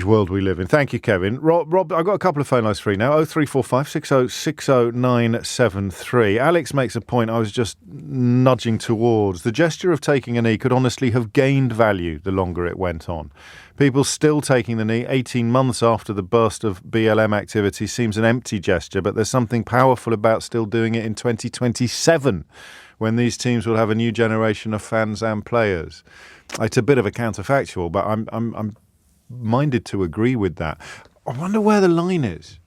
world we live in. Thank you, Kevin. Rob, I've got a couple of phone lines free now. 0345 6060973. Alex makes a point I was just nudging towards. The gesture of taking a knee could honestly have gained value the longer it went on. People still taking the knee 18 months after the burst of BLM activity seems an empty gesture, but there's something powerful about still doing it in 2027, when these teams will have a new generation of fans and players. It's a bit of a counterfactual, but I'm minded to agree with that. I wonder where the line is.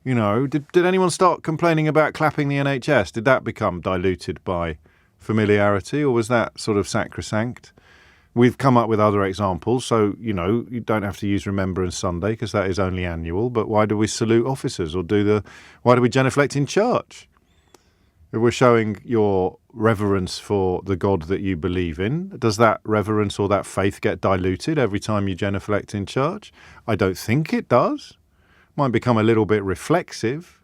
You know, did anyone start complaining about clapping the NHS? Did that become diluted by familiarity, or was that sort of sacrosanct? We've come up with other examples, so, you don't have to use Remembrance Sunday because that is only annual, but why do we salute officers, or why do we genuflect in church? If we're showing your reverence for the God that you believe in, does that reverence or that faith get diluted every time you genuflect in church? I don't think it does. Might become a little bit reflexive.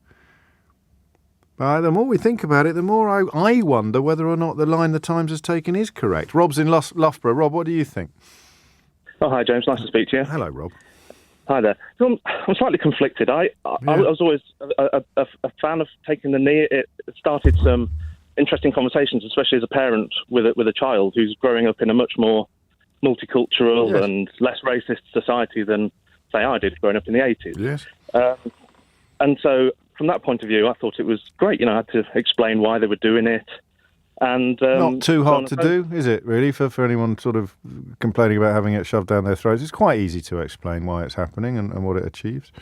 But the more we think about it, the more I wonder whether or not the line the Times has taken is correct. Rob's in Loughborough. Rob, what do you think? Oh, hi, James. Nice to speak to you. Hello, Rob. Hi there. So I'm slightly conflicted. I was always a fan of taking the knee. It started some interesting conversations, especially as a parent with a child who's growing up in a much more multicultural and less racist society than, say, I did growing up in the 80s. Yes. And so from that point of view, I thought it was great. I had to explain why they were doing it. And not too hard to do, is it, really, for anyone sort of complaining about having it shoved down their throats? It's quite easy to explain why it's happening and what it achieves.